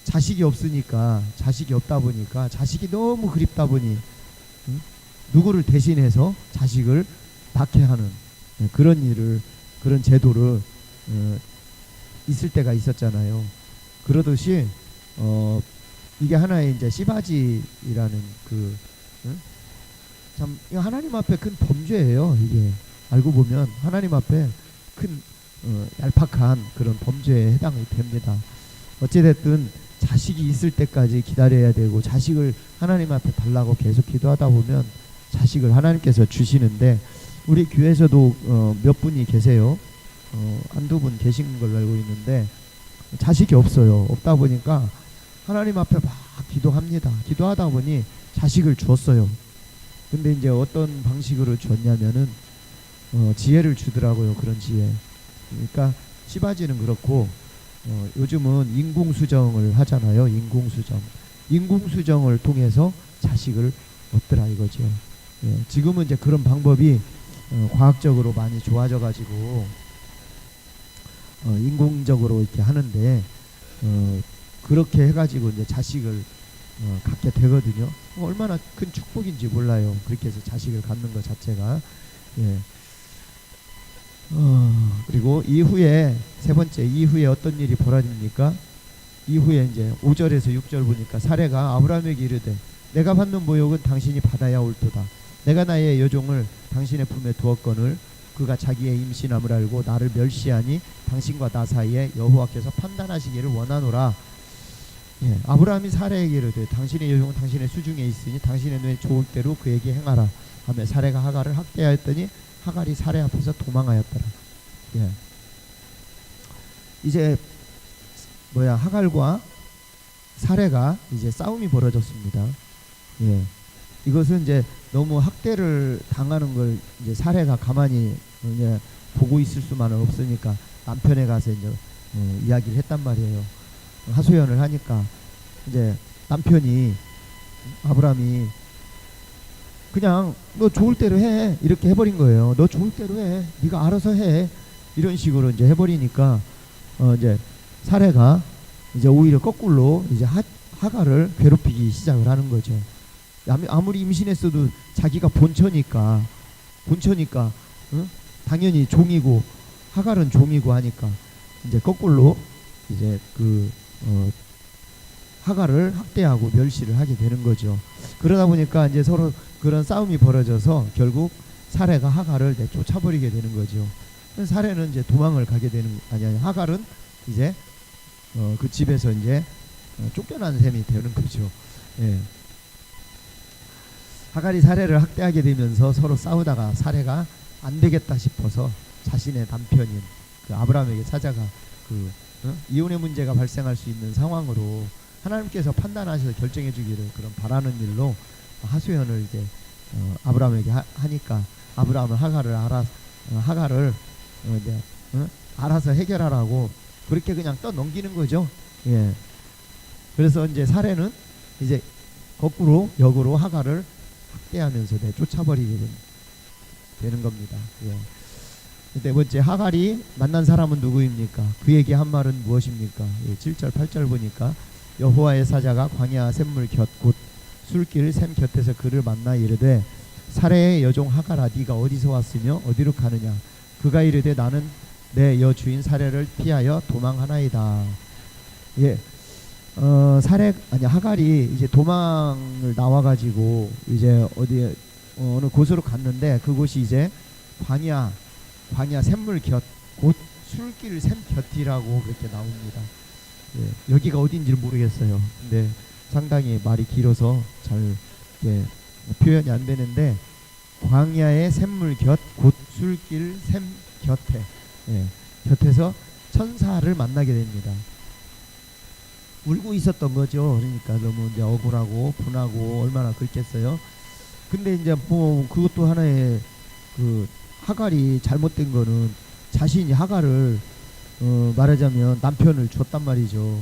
자식이 없다 보니까 자식이 너무 그립다 보니 누구를 대신해서 자식을 낳게 하는 그런 제도를 있을 때가 있었잖아요. 그러듯이 이게 하나의 이제 시바지라는 참 하나님 앞에 큰 범죄예요. 이게 알고 보면 하나님 앞에 큰 얄팍한 그런 범죄에 해당이 됩니다. 어찌됐든 자식이 있을 때까지 기다려야 되고, 자식을 하나님 앞에 달라고 계속 기도하다 보면 자식을 하나님께서 주시는데, 우리 교회에서도 몇 분이 계세요. 한두 분 계신 걸로 알고 있는데 자식이 없어요. 없다 보니까 하나님 앞에 막 기도합니다. 기도하다 보니 자식을 주었어요. 근데 이제 어떤 방식으로 줬냐면은 지혜를 주더라고요. 그런 지혜. 그러니까 시바지는 그렇고 요즘은 인공수정을 하잖아요. 인공수정을 통해서 자식을 얻더라 이거죠. 지금은 이제 그런 방법이 과학적으로 많이 좋아져 가지고 인공적으로 이렇게 하는데 그렇게 해가지고 이제 자식을 갖게 되거든요. 얼마나 큰 축복인지 몰라요. 그렇게 해서 자식을 갖는 것 자체가. 그리고 이후에 세 번째, 이후에 어떤 일이 벌어집니까? 이후에 이제 5절에서 6절 보니까 사례가 아브라함에게 이르되 내가 받는 모욕은 당신이 받아야 옳도다. 내가 나의 여종을 당신의 품에 두었거늘 그가 자기의 임신함을 알고 나를 멸시하니 당신과 나 사이에 여호와께서 판단하시기를 원하노라. 아브라함이 사례에게 이르되 당신의 여종은 당신의 수중에 있으니 당신의 눈에 좋을 대로 그에게 행하라 하며 사례가 하갈을 학대하였더니 하갈이 사례 앞에서 도망하였더라. 이제 하갈과 사례가 이제 싸움이 벌어졌습니다. 이것은 이제 너무 학대를 당하는 걸 이제 사례가 가만히 보고 있을 수만은 없으니까 남편에 가서 이제 이야기를 했단 말이에요. 하소연을 하니까 이제 남편이 아브라함이 그냥 너 좋을 대로 해 이렇게 해버린 거예요. 너 좋을 대로 해, 네가 알아서 해, 이런 식으로 이제 해버리니까 이제 사례가 이제 오히려 거꾸로 이제 하가를 괴롭히기 시작을 하는 거죠. 아무리 임신했어도 자기가 본처니까 응? 당연히 종이고 하갈은 종이고 하니까 이제 거꾸로 이제 하갈을 학대하고 멸시를 하게 되는 거죠. 그러다 보니까 이제 서로 그런 싸움이 벌어져서 결국 사례가 하갈을 내쫓아버리게 되는 거죠. 사례는 이제 도망을 가게 되는 아니 하갈은 이제 그 집에서 이제 쫓겨난 셈이 되는 거죠. 예. 하갈이 사례를 학대하게 되면서 서로 싸우다가 사례가 안 되겠다 싶어서 자신의 남편인 그 아브라함에게 찾아가 이혼의 문제가 발생할 수 있는 상황으로 하나님께서 판단하셔서 결정해 주기를 그런 바라는 일로 하소연을 이제 아브라함에게 하니까 아브라함은 하갈을 이제 알아서 해결하라고 그렇게 그냥 떠넘기는 거죠. 예. 그래서 이제 사례는 이제 거꾸로 역으로 하갈을 학대하면서 쫓아버리게 되는 겁니다. 예. 네 번째, 하갈이 만난 사람은 누구입니까? 그에게 한 말은 무엇입니까? 예, 7절 8절 보니까 여호와의 사자가 광야 샘물 곁 곧 술길 샘 곁에서 그를 만나 이르되 사례의 여종 하갈아 네가 어디서 왔으며 어디로 가느냐? 그가 이르되 나는 내 여주인 사례를 피하여 도망하나이다. 예. 하갈이 이제 도망을 나와가지고 이제 어느 곳으로 갔는데 그곳이 이제 광야 샘물 곁 곧 술길 샘 곁이라고 그렇게 나옵니다. 예, 여기가 어딘지 모르겠어요. 근데 상당히 말이 길어서 잘 표현이 안 되는데 광야의 샘물 곁 곧 술길 샘 곁에 곁에서 천사를 만나게 됩니다. 울고 있었던 거죠. 그러니까 너무 이제 억울하고 분하고 얼마나 그랬겠어요. 근데 이제 뭐 그것도 하나의 하갈이 잘못된 거는 자신이 하갈을 말하자면 남편을 줬단 말이죠.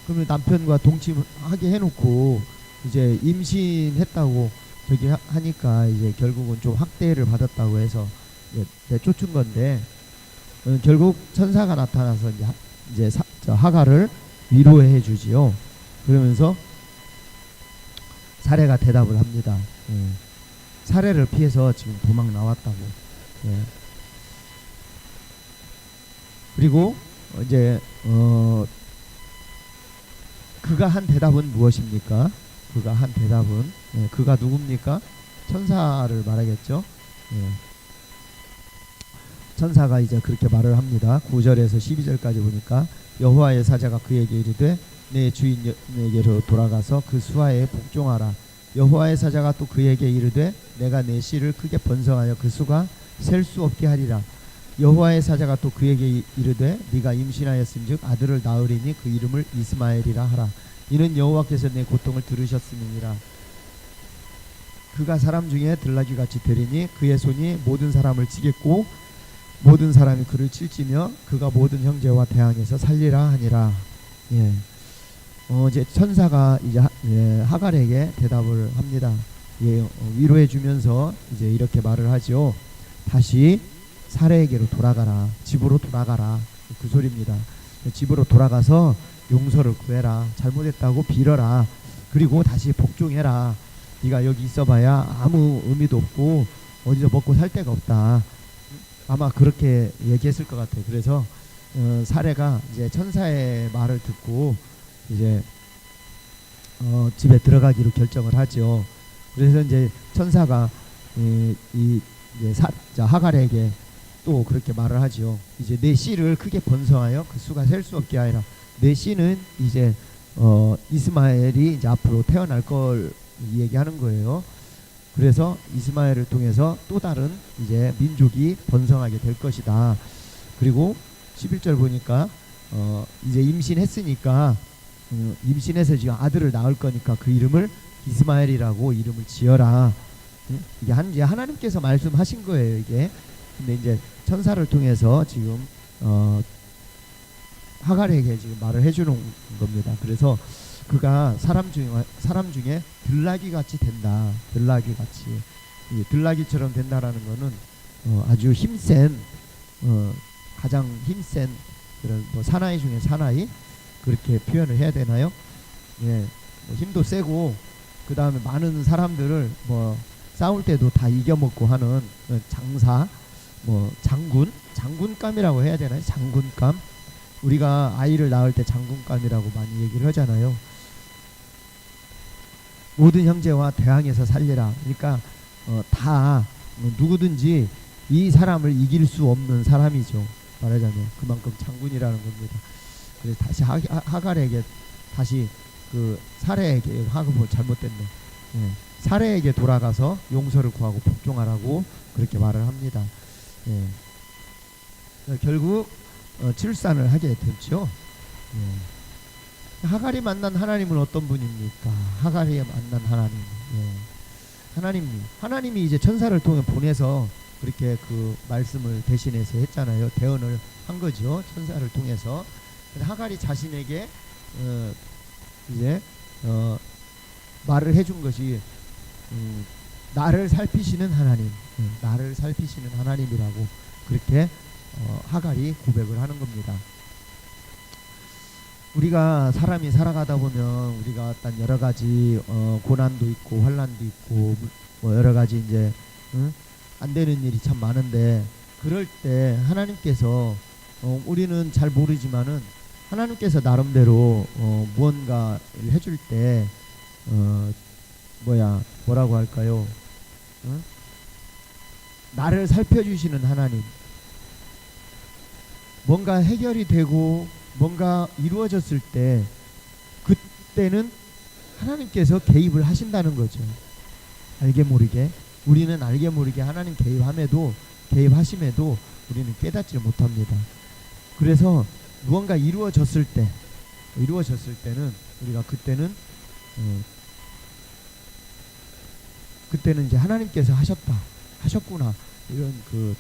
그러면 남편과 동침하게 해놓고 이제 임신했다고 저기 하니까 이제 결국은 좀 학대를 받았다고 해서 내쫓은 건데 결국 천사가 나타나서 이제 하갈을 위로해 주지요. 그러면서 사례가 대답을 합니다. 사례를 피해서 지금 도망 나왔다고. 그리고 이제 그가 한 대답은 무엇입니까? 그가 한 대답은 그가 누굽니까? 천사를 말하겠죠. 천사가 이제 그렇게 말을 합니다. 9절에서 12절까지 보니까 여호와의 사자가 그에게 이르되 내 주인에게로 돌아가서 그 수하에 복종하라. 여호와의 사자가 또 그에게 이르되 내가 내 씨를 크게 번성하여 그 수가 셀 수 없게 하리라. 여호와의 사자가 또 그에게 이르되 네가 임신하였은즉 아들을 낳으리니 그 이름을 이스마엘이라 하라. 이는 여호와께서 내 고통을 들으셨음이니라. 그가 사람 중에 들나귀같이 되리니 그의 손이 모든 사람을 치겠고 모든 사람이 그를 칠지며 그가 모든 형제와 대항해서 살리라 하니라. 이제 천사가 이제 하갈에게 대답을 합니다. 위로해 주면서 이제 이렇게 말을 하죠. 다시 사례에게로 돌아가라. 집으로 돌아가라. 그 소리입니다. 집으로 돌아가서 용서를 구해라. 잘못했다고 빌어라. 그리고 다시 복종해라. 네가 여기 있어봐야 아무 의미도 없고 어디서 먹고 살 데가 없다. 아마 그렇게 얘기했을 것 같아요. 그래서 사례가 이제 천사의 말을 듣고 이제 집에 들어가기로 결정을 하죠. 그래서 이제 천사가 하갈에게 또 그렇게 말을 하죠. 이제 내 씨를 크게 번성하여 그 수가 셀 수 없게 하리라. 내 씨는 이제 이스마엘이 이제 앞으로 태어날 걸 얘기하는 거예요. 그래서 이스마엘을 통해서 또 다른 이제 민족이 번성하게 될 것이다. 그리고 11절 보니까 이제 임신했으니까 임신해서 지금 아들을 낳을 거니까 그 이름을 이스마엘이라고 이름을 지어라. 이게 하나님께서 말씀하신 거예요. 이게 근데 이제 천사를 통해서 지금 하갈에게 지금 말을 해주는 겁니다. 그래서 그가 사람 중에 들나귀 같이 된다. 들나귀 같이. 이 들나귀처럼 된다라는 거는 아주 힘센 가장 힘센 그런 뭐 사나이 중에 사나이 그렇게 표현을 해야 되나요? 예, 뭐 힘도 세고 그 다음에 많은 사람들을 뭐 싸울 때도 다 이겨먹고 하는 장사, 뭐 장군감이라고 해야 되나요? 장군감. 우리가 아이를 낳을 때 장군감이라고 많이 얘기를 하잖아요. 모든 형제와 대항해서 살리라. 그러니까 다 누구든지 이 사람을 이길 수 없는 사람이죠. 말하자면 그만큼 장군이라는 겁니다. 그래서 다시 하갈에게 다시 그 사례에게 하고 잘못됐네. 예. 사례에게 돌아가서 용서를 구하고 복종하라고 그렇게 말을 합니다. 예. 결국 출산을 하게 됐죠. 예. 하갈이 만난 하나님은 어떤 분입니까? 하갈이 만난 하나님. 예. 하나님이 이제 천사를 통해 보내서 그렇게 그 말씀을 대신해서 했잖아요. 대언을 한 거죠. 천사를 통해서. 하갈이 자신에게 이제 말을 해준 것이 나를 살피시는 하나님, 나를 살피시는 하나님이라고 그렇게 하갈이 고백을 하는 겁니다. 우리가 사람이 살아가다 보면 우리가 어떤 여러 가지 고난도 있고 환난도 있고 뭐 여러 가지 이제 안 되는 일이 참 많은데 그럴 때 하나님께서 우리는 잘 모르지만은 하나님께서 나름대로 무언가를 해줄 때 뭐라고 할까요? 나를 살펴주시는 하나님. 뭔가 해결이 되고 뭔가 이루어졌을 때 그때는 하나님께서 개입을 하신다는 거죠. 알게 모르게 우리는 알게 모르게 하나님 개입하심에도 우리는 깨닫지 못합니다. 그래서 무언가 이루어졌을 때는 우리가 그때는 이제 하나님께서 하셨구나 이런 그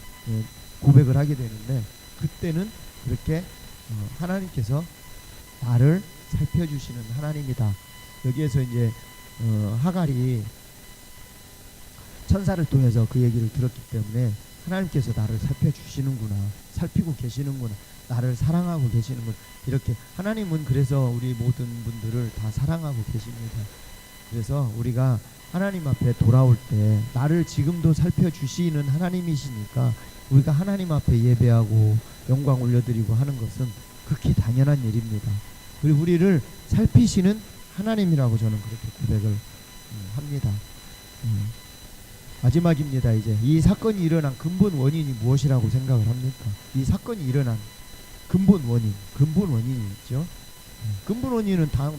고백을 하게 되는데 그때는 그렇게 하나님께서 나를 살펴주시는 하나님이다. 여기에서 이제 하갈이 천사를 통해서 그 얘기를 들었기 때문에 하나님께서 나를 살펴주시는구나, 살피고 계시는구나, 나를 사랑하고 계시는구나. 이렇게 하나님은 그래서 우리 모든 분들을 다 사랑하고 계십니다. 그래서 우리가 하나님 앞에 돌아올 때 나를 지금도 살펴주시는 하나님이시니까 우리가 하나님 앞에 예배하고 영광 올려드리고 하는 것은 극히 당연한 일입니다. 그리고 우리를 살피시는 하나님이라고 저는 그렇게 고백을 합니다. 마지막입니다. 이제 이 사건이 일어난 근본 원인이 무엇이라고 생각을 합니까? 이 사건이 일어난 근본 원인이 있죠. 근본 원인은 다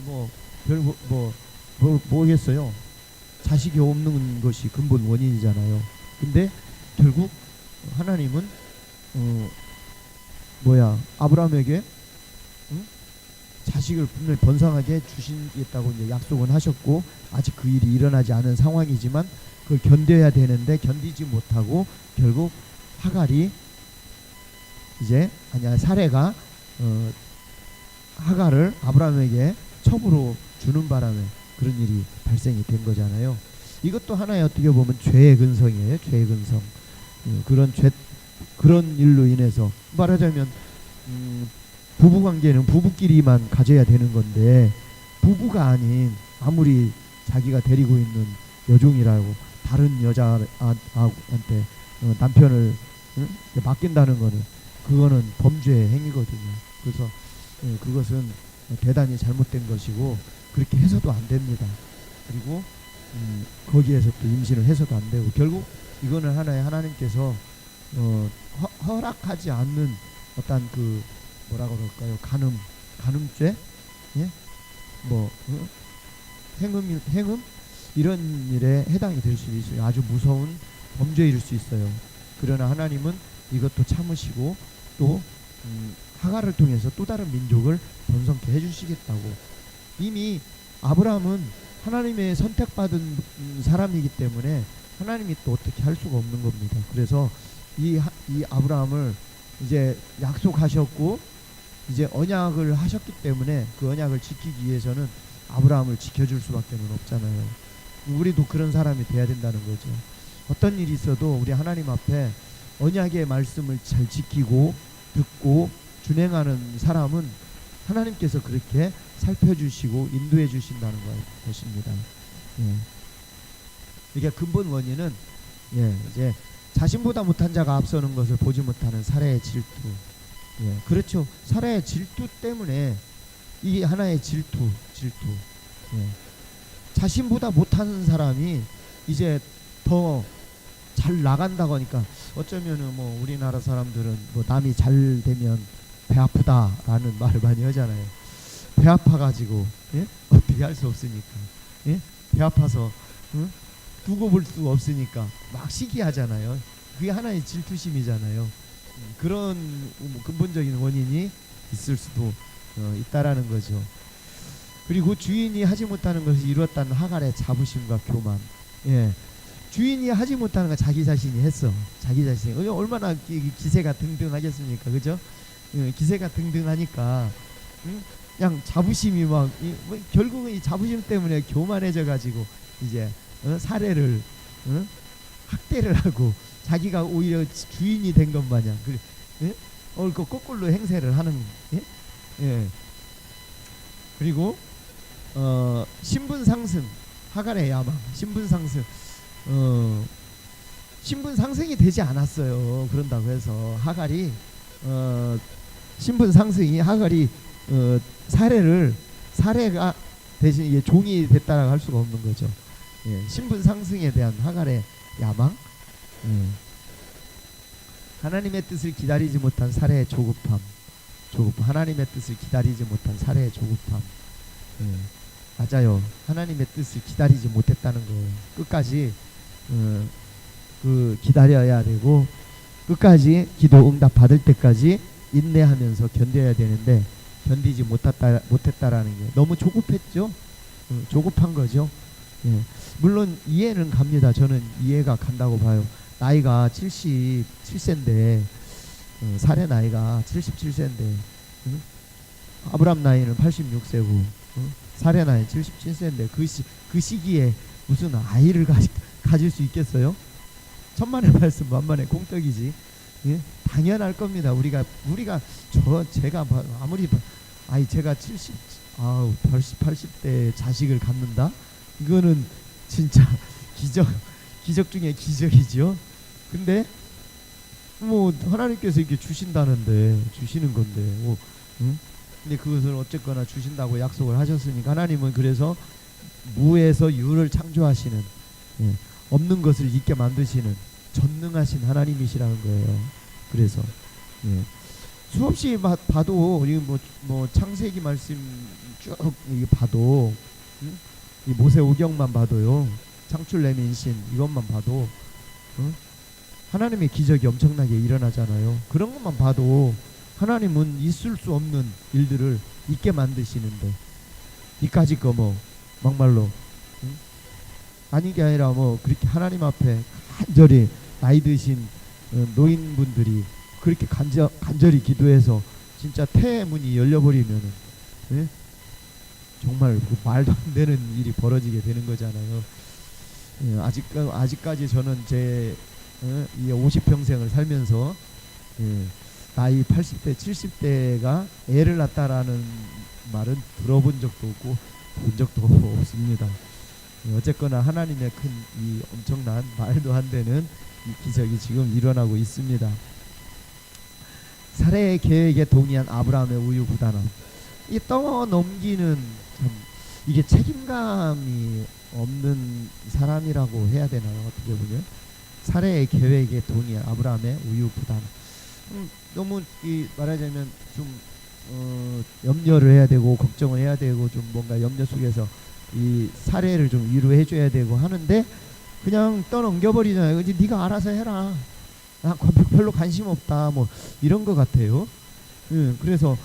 뭐겠어요? 자식이 없는 것이 근본 원인이잖아요. 근데 결국 하나님은 아브라함에게 자식을 분명히 번성하게 주시겠다고 이제 약속은 하셨고 아직 그 일이 일어나지 않은 상황이지만 그걸 견뎌야 되는데 견디지 못하고 결국 하갈이 사레가 하갈을 아브라함에게 첩으로 주는 바람에 그런 일이 발생이 된 거잖아요. 이것도 하나의 어떻게 보면 죄의 근성이에요. 죄의 근성. 그런 일로 인해서 말하자면 부부관계는 부부끼리만 가져야 되는 건데 부부가 아닌 아무리 자기가 데리고 있는 여종이라고 다른 여자한테 남편을 맡긴다는 거는 그거는 범죄의 행위거든요. 그래서 그것은 대단히 잘못된 것이고 그렇게 해서도 안 됩니다. 그리고 거기에서 또 임신을 해서도 안 되고 결국 이거는 하나님께서 허락하지 않는 어떤 그 뭐라고 그럴까요? 간음죄? 예? 행음 이런 일에 해당이 될 수 있어요. 아주 무서운 범죄일 수 있어요. 그러나 하나님은 이것도 참으시고 또 하갈을 통해서 또 다른 민족을 번성케 해주시겠다고. 이미 아브라함은 하나님의 선택받은 사람이기 때문에 하나님이 또 어떻게 할 수가 없는 겁니다. 그래서 이 아브라함을 이제 약속하셨고 이제 언약을 하셨기 때문에 그 언약을 지키기 위해서는 아브라함을 지켜줄 수밖에 없잖아요. 우리도 그런 사람이 돼야 된다는 거죠. 어떤 일이 있어도 우리 하나님 앞에 언약의 말씀을 잘 지키고 듣고 준행하는 사람은 하나님께서 그렇게 살펴주시고 인도해 주신다는 것입니다. 예. 이게 근본 원인은 이제 자신보다 못한 자가 앞서는 것을 보지 못하는 사례의 질투. 그렇죠. 사례의 질투 때문에 이 하나의 질투. 자신보다 못하는 사람이 이제 더 잘 나간다고 하니까 어쩌면은 뭐 우리나라 사람들은 뭐 남이 잘 되면 배 아프다라는 말을 많이 하잖아요. 배 아파가지고 어떻게 할 수 없으니까 배 아파서 두고 볼 수 없으니까 막 시기하잖아요. 그게 하나의 질투심이잖아요. 그런 근본적인 원인이 있을 수도 있다라는 거죠. 그리고 주인이 하지 못하는 것을 이루었다는 하갈의 자부심과 교만. 주인이 하지 못하는 거 자기 자신이 했어. 자기 자신이 얼마나 기세가 등등하겠습니까, 그죠? 기세가 등등하니까 그냥 자부심이 막 결국은 이 자부심 때문에 교만해져 가지고 이제 사례를 학대를 하고 자기가 오히려 주인이 된 것 마냥 그 거꾸로 행세를 하는. 그리고 신분 상승, 하갈의 야망, 신분 상승. 신분 상승이 되지 않았어요. 그런다고 해서 하갈이 신분 상승이 하갈이 사례가 대신 이게 종이 됐다라고 할 수가 없는 거죠. 신분 상승에 대한 하갈의 야망. 하나님의 뜻을 기다리지 못한 사례의 조급함. 하나님의 뜻을 기다리지 못한 사례의 조급함. 맞아요. 하나님의 뜻을 기다리지 못했다는 거예요. 끝까지 기다려야 되고 끝까지 기도 응답 받을 때까지 인내하면서 견뎌야 되는데 견디지 못했다라는 게 너무 조급했죠. 조급한 거죠. 물론 이해는 갑니다. 저는 이해가 간다고 봐요. 나이가 77세인데 살의 나이가 77세인데 아브람 나이는 86세고 살의 나이 77세인데 그 시기에 무슨 아이를 가질 수 있겠어요? 천만의 말씀 만만의 공덕이지. 당연할 겁니다. 제가 아무리 제가 80대 자식을 갖는다? 이거는 진짜 기적 중에 기적이죠. 근데 뭐 하나님께서 이렇게 주신다는데 주시는 건데 근데 그것을 어쨌거나 주신다고 약속을 하셨으니까 하나님은 그래서 무에서 유를 창조하시는 없는 것을 있게 만드시는 전능하신 하나님이시라는 거예요. 그래서 수없이 봐도 뭐 창세기 말씀 쭉 봐도 이 모세오경만 봐도요, 창출내민신 이것만 봐도 하나님의 기적이 엄청나게 일어나잖아요. 그런 것만 봐도 하나님은 있을 수 없는 일들을 있게 만드시는데 이까짓 거 뭐 막말로 아닌 게 아니라 뭐 그렇게 하나님 앞에 간절히 나이 드신 노인분들이 그렇게 간절히 기도해서 진짜 태의 문이 열려버리면은 정말 그 말도 안 되는 일이 벌어지게 되는 거잖아요. 아직까지 저는 제 50평생을 살면서 나이 80대 70대가 애를 낳았다라는 말은 들어본 적도 없고 본 적도 없습니다. 어쨌거나 하나님의 큰 이 엄청난 말도 안 되는 이 기적이 지금 일어나고 있습니다. 사례의 계획에 동의한 아브라함의 우유부단함. 이 떠넘기는 참 이게 책임감이 없는 사람이라고 해야 되나요? 어떻게 보면 사례의 계획에 동의한 아브라함의 우유부단함. 너무 말하자면 좀 염려를 해야 되고 걱정을 해야 되고 좀 뭔가 염려 속에서 이 사례를 좀 위로해 줘야 되고 하는데 그냥 떠넘겨버리잖아요. 이제 네가 알아서 해라. 나 별로 관심 없다. 뭐 이런 것 같아요. 그래서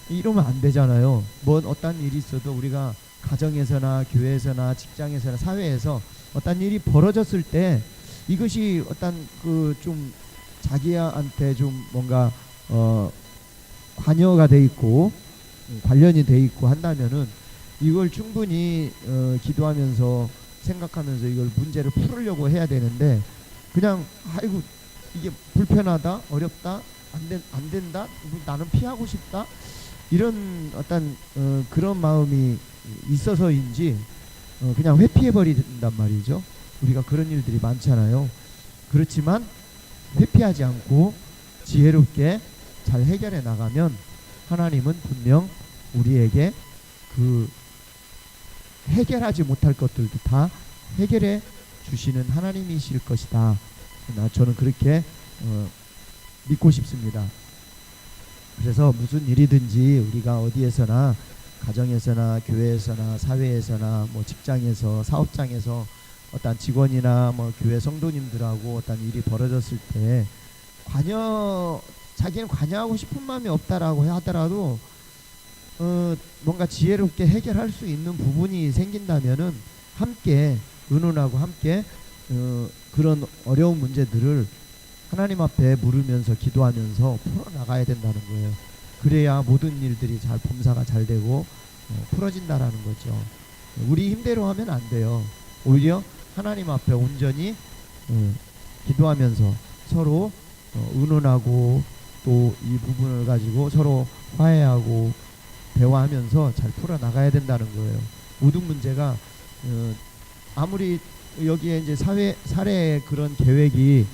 이러면 안 되잖아요. 뭐 어떤 일이 있어도 우리가 가정에서나 교회에서나 직장에서나 사회에서 어떤 일이 벌어졌을 때 이것이 어떤 그 좀 자기한테 좀 뭔가 관여가 돼 있고 관련이 돼 있고 한다면은 이걸 충분히 기도하면서 생각하면서 이걸 문제를 풀으려고 해야 되는데 그냥 아이고 이게 불편하다 어렵다 안 된다 나는 피하고 싶다 이런 어떤 그런 마음이 있어서인지 그냥 회피해 버린단 말이죠. 우리가 그런 일들이 많잖아요. 그렇지만 회피하지 않고 지혜롭게 잘 해결해 나가면 하나님은 분명 우리에게 그 해결하지 못할 것들도 다 해결해 주시는 하나님이실 것이다. 저는 그렇게 믿고 싶습니다. 그래서 무슨 일이든지 우리가 어디에서나 가정에서나 교회에서나 사회에서나 뭐 직장에서 사업장에서 어떤 직원이나 뭐 교회 성도님들하고 어떤 일이 벌어졌을 때 자기는 관여하고 싶은 마음이 없다라고 하더라도 뭔가 지혜롭게 해결할 수 있는 부분이 생긴다면은 함께 의논하고 함께 그런 어려운 문제들을 하나님 앞에 물으면서 기도하면서 풀어나가야 된다는 거예요. 그래야 모든 일들이 잘 범사가 잘 되고 풀어진다라는 거죠. 우리 힘대로 하면 안 돼요. 오히려 하나님 앞에 온전히 기도하면서 서로 의논하고 또 이 부분을 가지고 서로 화해하고 대화하면서 잘 풀어나가야 된다는 거예요. 모든 문제가 아무리 여기에 이제 사례의 그런 계획이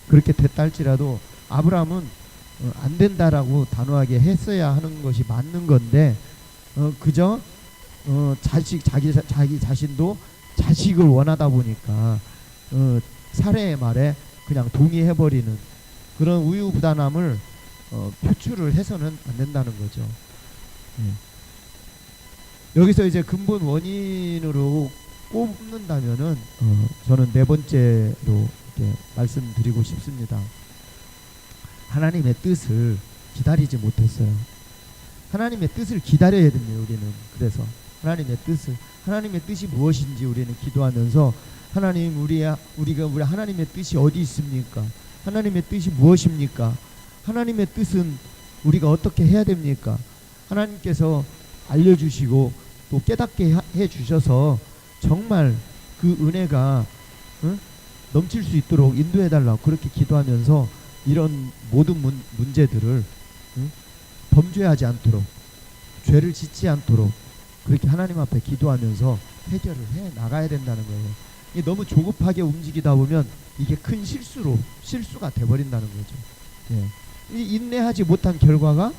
그렇게 됐다 할지라도 아브라함은 안 된다라고 단호하게 했어야 하는 것이 맞는 건데 그저 자기 자신도 자식을 원하다 보니까 사례의 말에 그냥 동의해버리는 그런 우유부단함을 표출을 해서는 안 된다는 거죠. 여기서 이제 근본 원인으로 꼽는다면은 저는 네 번째로 이렇게 말씀드리고 싶습니다. 하나님의 뜻을 기다리지 못했어요. 하나님의 뜻을 기다려야 됩니다. 우리는 그래서 하나님의 뜻이 무엇인지 우리는 기도하면서 하나님 우리가 하나님의 뜻이 어디 있습니까? 하나님의 뜻이 무엇입니까? 하나님의 뜻은 우리가 어떻게 해야 됩니까? 하나님께서 알려주시고 또 깨닫게 해 주셔서 정말 그 은혜가 넘칠 수 있도록 인도해 달라고 그렇게 기도하면서 이런 모든 문제들을 범죄하지 않도록 죄를 짓지 않도록 그렇게 하나님 앞에 기도하면서 해결을 해 나가야 된다는 거예요. 이게 너무 조급하게 움직이다 보면 이게 큰 실수가 돼버린다는 거죠. 예. 이 인내하지 못한 결과가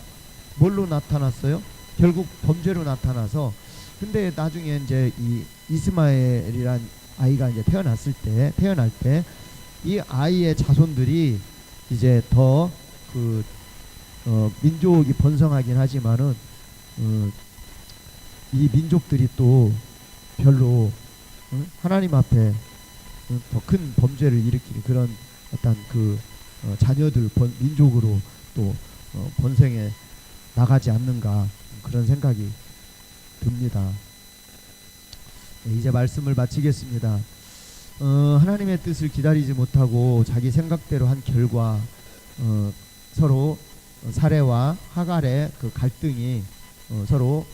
뭘로 나타났어요? 결국 범죄로 나타나서 근데 나중에 이제 이 이스마엘이란 아이가 이제 태어날 때 이 아이의 자손들이 이제 더 그 민족이 번성하긴 하지만은 이 민족들이 또 별로 하나님 앞에 더 큰 범죄를 일으키는 그런 어떤 그 자녀들 민족으로 또 번성해 나가지 않는가 그런 생각이 듭니다. 네, 이제 말씀을 마치겠습니다. 하나님의 뜻을 기다리지 못하고 자기 생각대로 한 결과 서로 사레와 하갈의 그 갈등이 서로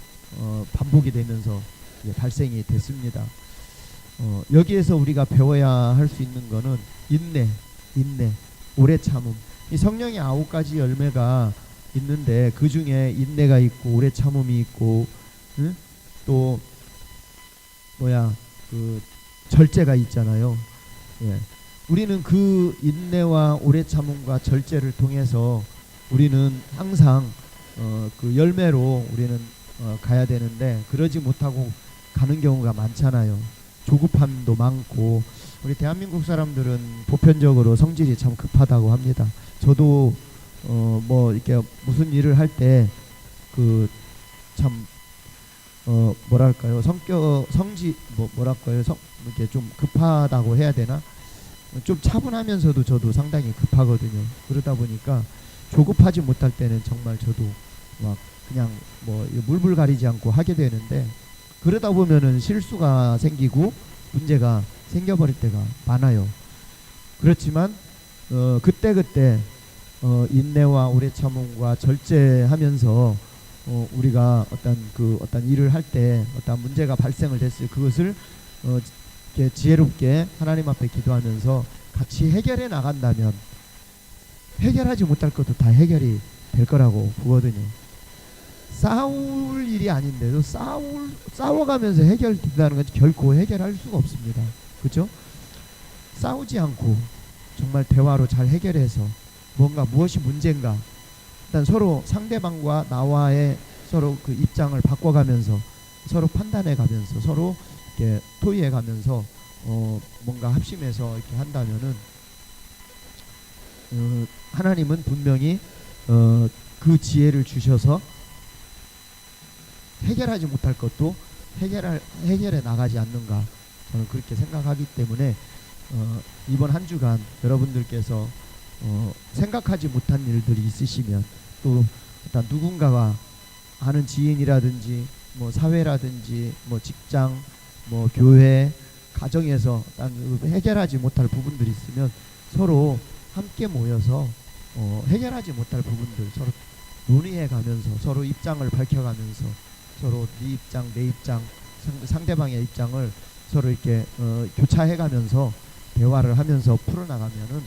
반복이 되면서 발생이 됐습니다. 여기에서 우리가 배워야 할 수 있는 거는 인내, 오래 참음. 이 성령의 9가지 열매가 있는데 그 중에 인내가 있고 오래 참음이 있고 또 그 절제가 있잖아요. 예. 우리는 그 인내와 오래 참음과 절제를 통해서 우리는 항상 그 열매로 우리는 가야 되는데 그러지 못하고 가는 경우가 많잖아요. 조급함도 많고 우리 대한민국 사람들은 보편적으로 성질이 참 급하다고 합니다. 저도 뭐 이렇게 무슨 일을 할 때 그 참 뭐랄까요 이렇게 좀 급하다고 해야 되나 좀 차분하면서도 저도 상당히 급하거든요. 그러다 보니까 조급하지 못할 때는 정말 저도 막 그냥 뭐 물불 가리지 않고 하게 되는데 그러다 보면은 실수가 생기고 문제가 생겨버릴 때가 많아요. 그렇지만 그때 인내와 오래 참음과 절제하면서 우리가 어떤 일을 할 때 어떤 문제가 발생을 됐을 그것을 이렇게 지혜롭게 하나님 앞에 기도하면서 같이 해결해 나간다면 해결하지 못할 것도 다 해결이 될 거라고 보거든요. 싸울 일이 아닌데도 싸워가면서 해결된다는 건 결코 해결할 수가 없습니다. 그렇죠? 싸우지 않고 정말 대화로 잘 해결해서 무엇이 문제인가, 일단 서로 상대방과 나와의 서로 그 입장을 바꿔가면서 서로 판단해가면서 서로 이렇게 토의해가면서 뭔가 합심해서 이렇게 한다면은 하나님은 분명히 그 지혜를 주셔서 해결하지 못할 것도 해결해 나가지 않는가, 저는 그렇게 생각하기 때문에 이번 한 주간 여러분들께서 생각하지 못한 일들이 있으시면, 또 일단 누군가가 아는 지인이라든지 뭐 사회라든지 뭐 직장 뭐 교회 가정에서 해결하지 못할 부분들이 있으면 서로 함께 모여서 해결하지 못할 부분들 서로 논의해 가면서 서로 입장을 밝혀가면서 서로 네 입장 내 입장 상대방의 입장을 서로 이렇게 교차해 가면서 대화를 하면서 풀어나가면은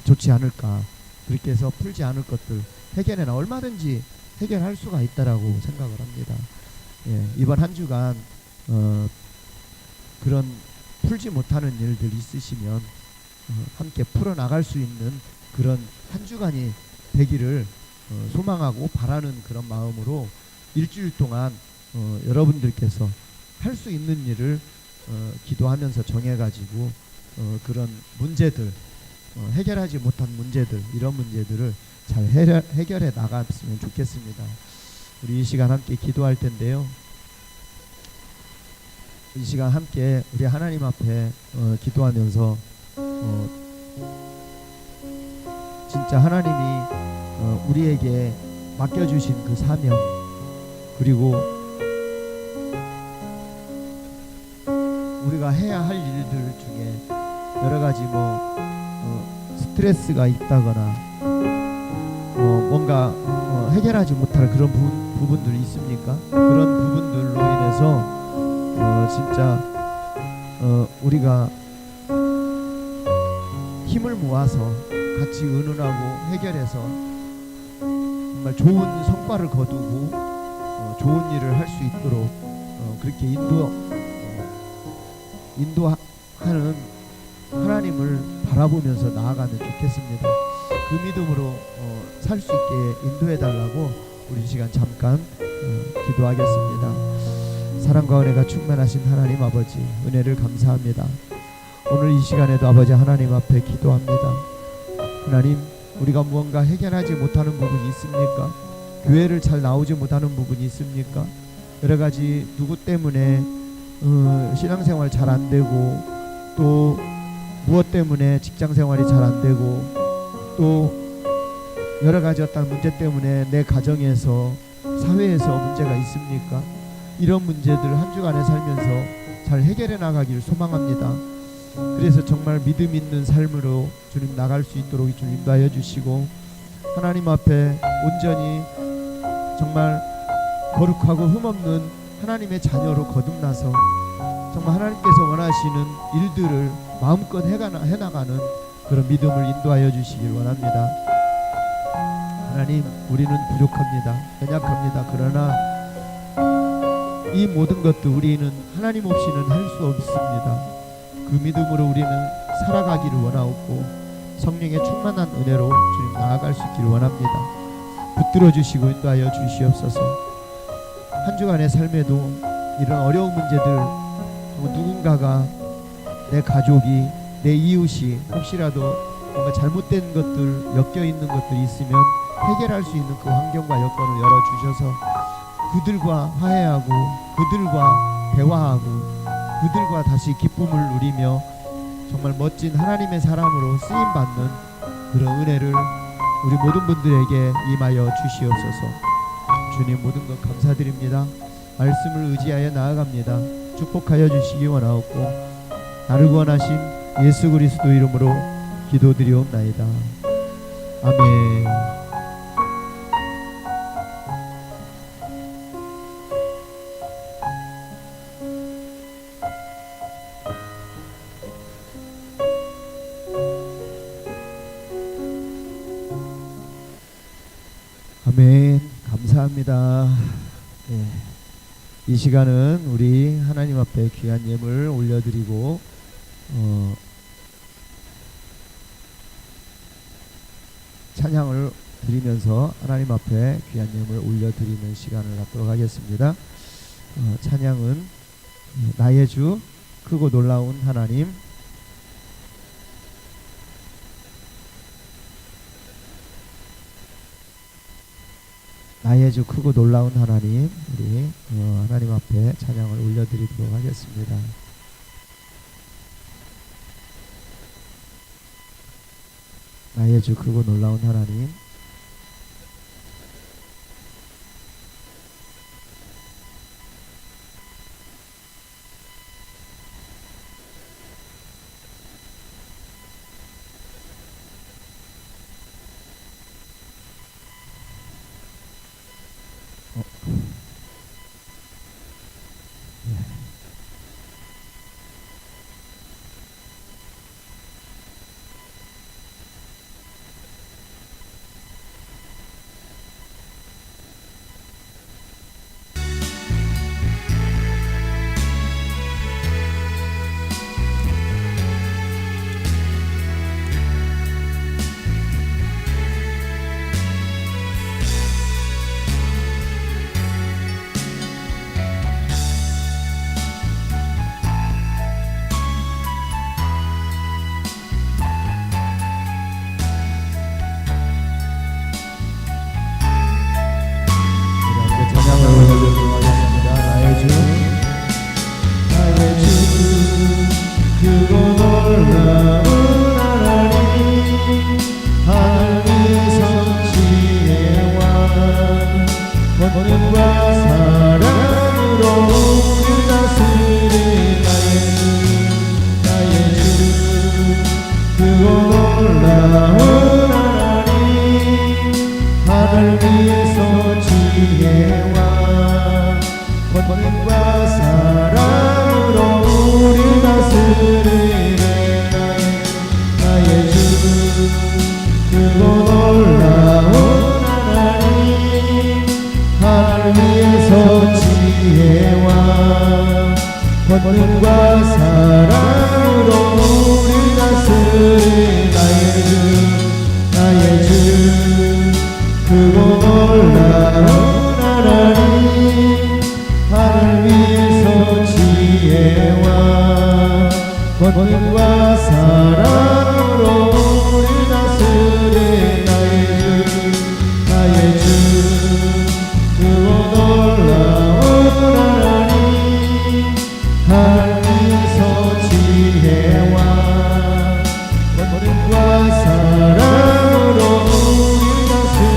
좋지 않을까. 그렇게 해서 풀지 않을 것들 해결해나 얼마든지 해결할 수가 있다라고 생각을 합니다. 예, 이번 한 주간 그런 풀지 못하는 일들 있으시면 함께 풀어나갈 수 있는 그런 한 주간이 되기를 소망하고 바라는 그런 마음으로 일주일 동안 여러분들께서 할 수 있는 일을 기도하면서 정해가지고 그런 문제들, 해결하지 못한 문제들, 이런 문제들을 잘 해결해 나갔으면 좋겠습니다. 우리 이 시간 함께 기도할 텐데요. 이 시간 함께 우리 하나님 앞에 기도하면서 진짜 하나님이 우리에게 맡겨주신 그 사명, 그리고 우리가 해야 할 일들 중에 여러 가지 스트레스가 있다거나 뭔가 해결하지 못할 그런 부분들이 있습니까? 그런 부분들로 인해서 진짜 우리가 힘을 모아서 같이 의논하고 해결해서 정말 좋은 성과를 거두고 좋은 일을 할 수 있도록 그렇게 인도하는 하나님을 바라보면서 나아가면 좋겠습니다. 그 믿음으로 살 수 있게 인도해 달라고 우리 시간 잠깐 기도하겠습니다. 사랑과 은혜가 충만하신 하나님 아버지, 은혜를 감사합니다. 오늘 이 시간에도 아버지 하나님 앞에 기도합니다. 하나님, 우리가 무언가 해결하지 못하는 부분이 있습니까? 교회를 잘 나오지 못하는 부분이 있습니까? 여러 가지 누구 때문에 신앙생활 잘 안 되고, 또 무엇 때문에 직장생활이 잘 안 되고, 또 여러 가지 어떤 문제 때문에 내 가정에서 사회에서 문제가 있습니까? 이런 문제들 한 주간에 살면서 잘 해결해 나가기를 소망합니다. 그래서 정말 믿음 있는 삶으로 주님 나갈 수 있도록 주님 인도하여 주시고, 하나님 앞에 온전히 정말 거룩하고 흠없는 하나님의 자녀로 거듭나서 정말 하나님께서 원하시는 일들을 마음껏 해나가는 그런 믿음을 인도하여 주시길 원합니다. 하나님, 우리는 부족합니다. 연약합니다. 그러나 이 모든 것도 우리는 하나님 없이는 할 수 없습니다. 그 믿음으로 우리는 살아가기를 원하옵고, 성령의 충만한 은혜로 주님 나아갈 수 있기를 원합니다. 붙들어 주시고 인도하여 주시옵소서. 한 주간의 삶에도 이런 어려운 문제들, 누군가가 내 가족이, 내 이웃이 혹시라도 뭔가 잘못된 것들, 엮여있는 것들이 있으면 해결할 수 있는 그 환경과 여건을 열어주셔서 그들과 화해하고 그들과 대화하고 그들과 다시 기쁨을 누리며 정말 멋진 하나님의 사람으로 쓰임받는 그런 은혜를 우리 모든 분들에게 임하여 주시옵소서. 주님, 모든 것 감사드립니다. 말씀을 의지하여 나아갑니다. 축복하여 주시기 원하옵고, 나를 구원하신 예수 그리스도 이름으로 기도드리옵나이다. 아멘. 아멘. 감사합니다. 예. 이 시간은 우리 하나님 앞에 귀한 예물 올려드리고 찬양을 드리면서 하나님 앞에 귀한 예물 올려드리는 시간을 갖도록 하겠습니다. 찬양은 나의 주 크고 놀라운 하나님, 나의 주 크고 놀라운 하나님, 우리 하나님 앞에 찬양을 올려드리도록 하겠습니다. 나의 주 크고 놀라운 하나님, 권능과 사랑으로 우리 다스린 나의 주 크고 놀라운 하나님, 하늘 위에서 지혜와 권능과 사랑으로 우리 다스린 나의 주 크고 놀라운 하나님, 하늘 위에서 지혜와 권능과 사랑으로 우리 다스리네.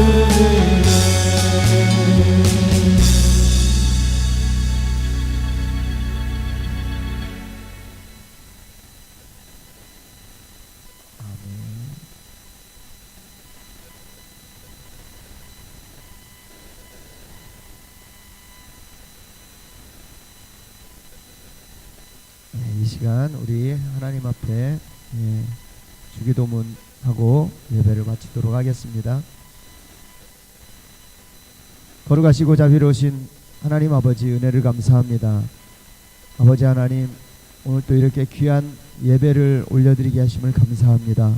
이 시간 우리 하나님 앞에 주기도문하고 예배를 마치도록 하겠습니다. 거룩하시고 자비로우신 하나님 아버지, 은혜를 감사합니다. 아버지 하나님, 오늘 또 이렇게 귀한 예배를 올려드리게 하심을 감사합니다.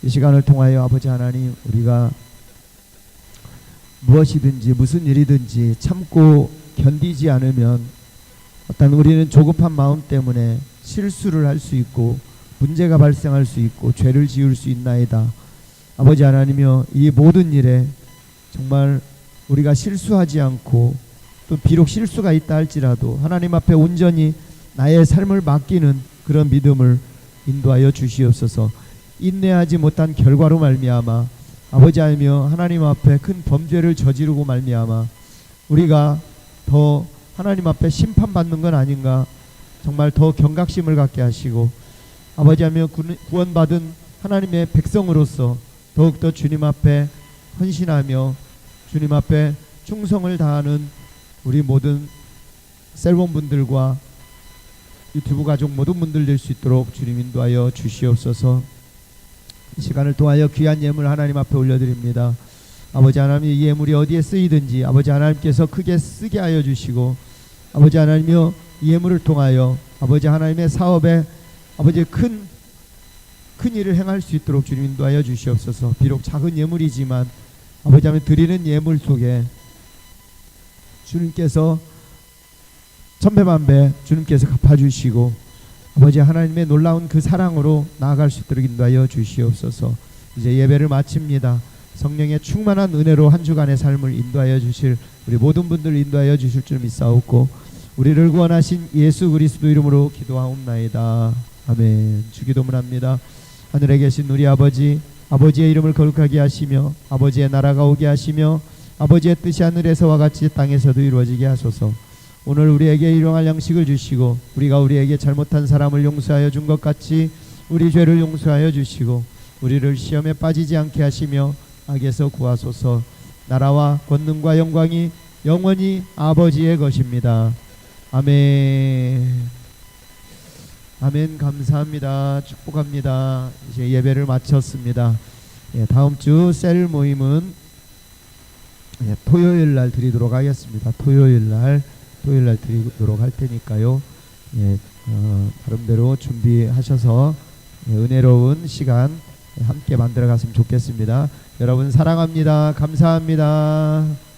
이 시간을 통하여 아버지 하나님, 우리가 무엇이든지 무슨 일이든지 참고 견디지 않으면 어떤 우리는 조급한 마음 때문에 실수를 할 수 있고 문제가 발생할 수 있고 죄를 지을 수 있나이다. 아버지 하나님이여, 이 모든 일에 정말 우리가 실수하지 않고 또 비록 실수가 있다 할지라도 하나님 앞에 온전히 나의 삶을 맡기는 그런 믿음을 인도하여 주시옵소서. 인내하지 못한 결과로 말미암아 아버지 하나님이여, 하나님 앞에 큰 범죄를 저지르고 말미암아 우리가 더 하나님 앞에 심판받는 건 아닌가, 정말 더 경각심을 갖게 하시고 아버지 하며 구원받은 하나님의 백성으로서 더욱더 주님 앞에 헌신하며 주님 앞에 충성을 다하는 우리 모든 셀본분들과 유튜브 가족 모든 분들 될 수 있도록 주님 인도하여 주시옵소서. 이 시간을 통하여 귀한 예물 하나님 앞에 올려드립니다. 아버지 하나님, 이 예물이 어디에 쓰이든지 아버지 하나님께서 크게 쓰게 하여 주시고, 아버지 하나님이여 이 예물을 통하여 아버지 하나님의 사업에 아버지 큰 일을 행할 수 있도록 주님 인도하여 주시옵소서. 비록 작은 예물이지만 아버지 하나님 드리는 예물 속에 주님께서 천배만배 주님께서 갚아주시고 아버지 하나님의 놀라운 그 사랑으로 나아갈 수 있도록 인도하여 주시옵소서. 이제 예배를 마칩니다. 성령의 충만한 은혜로 한 주간의 삶을 인도하여 주실 우리 모든 분들 인도하여 주실 줄 믿사옵고 우리를 구원하신 예수 그리스도 이름으로 기도하옵나이다. 아멘. 주기도문합니다. 하늘에 계신 우리 아버지, 아버지의 이름을 거룩하게 하시며 아버지의 나라가 오게 하시며 아버지의 뜻이 하늘에서와 같이 땅에서도 이루어지게 하소서. 오늘 우리에게 일용할 양식을 주시고 우리가 우리에게 잘못한 사람을 용서하여 준 것 같이 우리 죄를 용서하여 주시고 우리를 시험에 빠지지 않게 하시며 악에서 구하소서. 나라와 권능과 영광이 영원히 아버지의 것입니다. 아멘. 아멘. 감사합니다. 축복합니다. 이제 예배를 마쳤습니다. 다음 주 셀 모임은 토요일 날 드리도록 하겠습니다. 토요일 날 드리도록 할 테니까요. 나름대로 준비하셔서 은혜로운 시간 함께 만들어 갔으면 좋겠습니다. 여러분 사랑합니다. 감사합니다.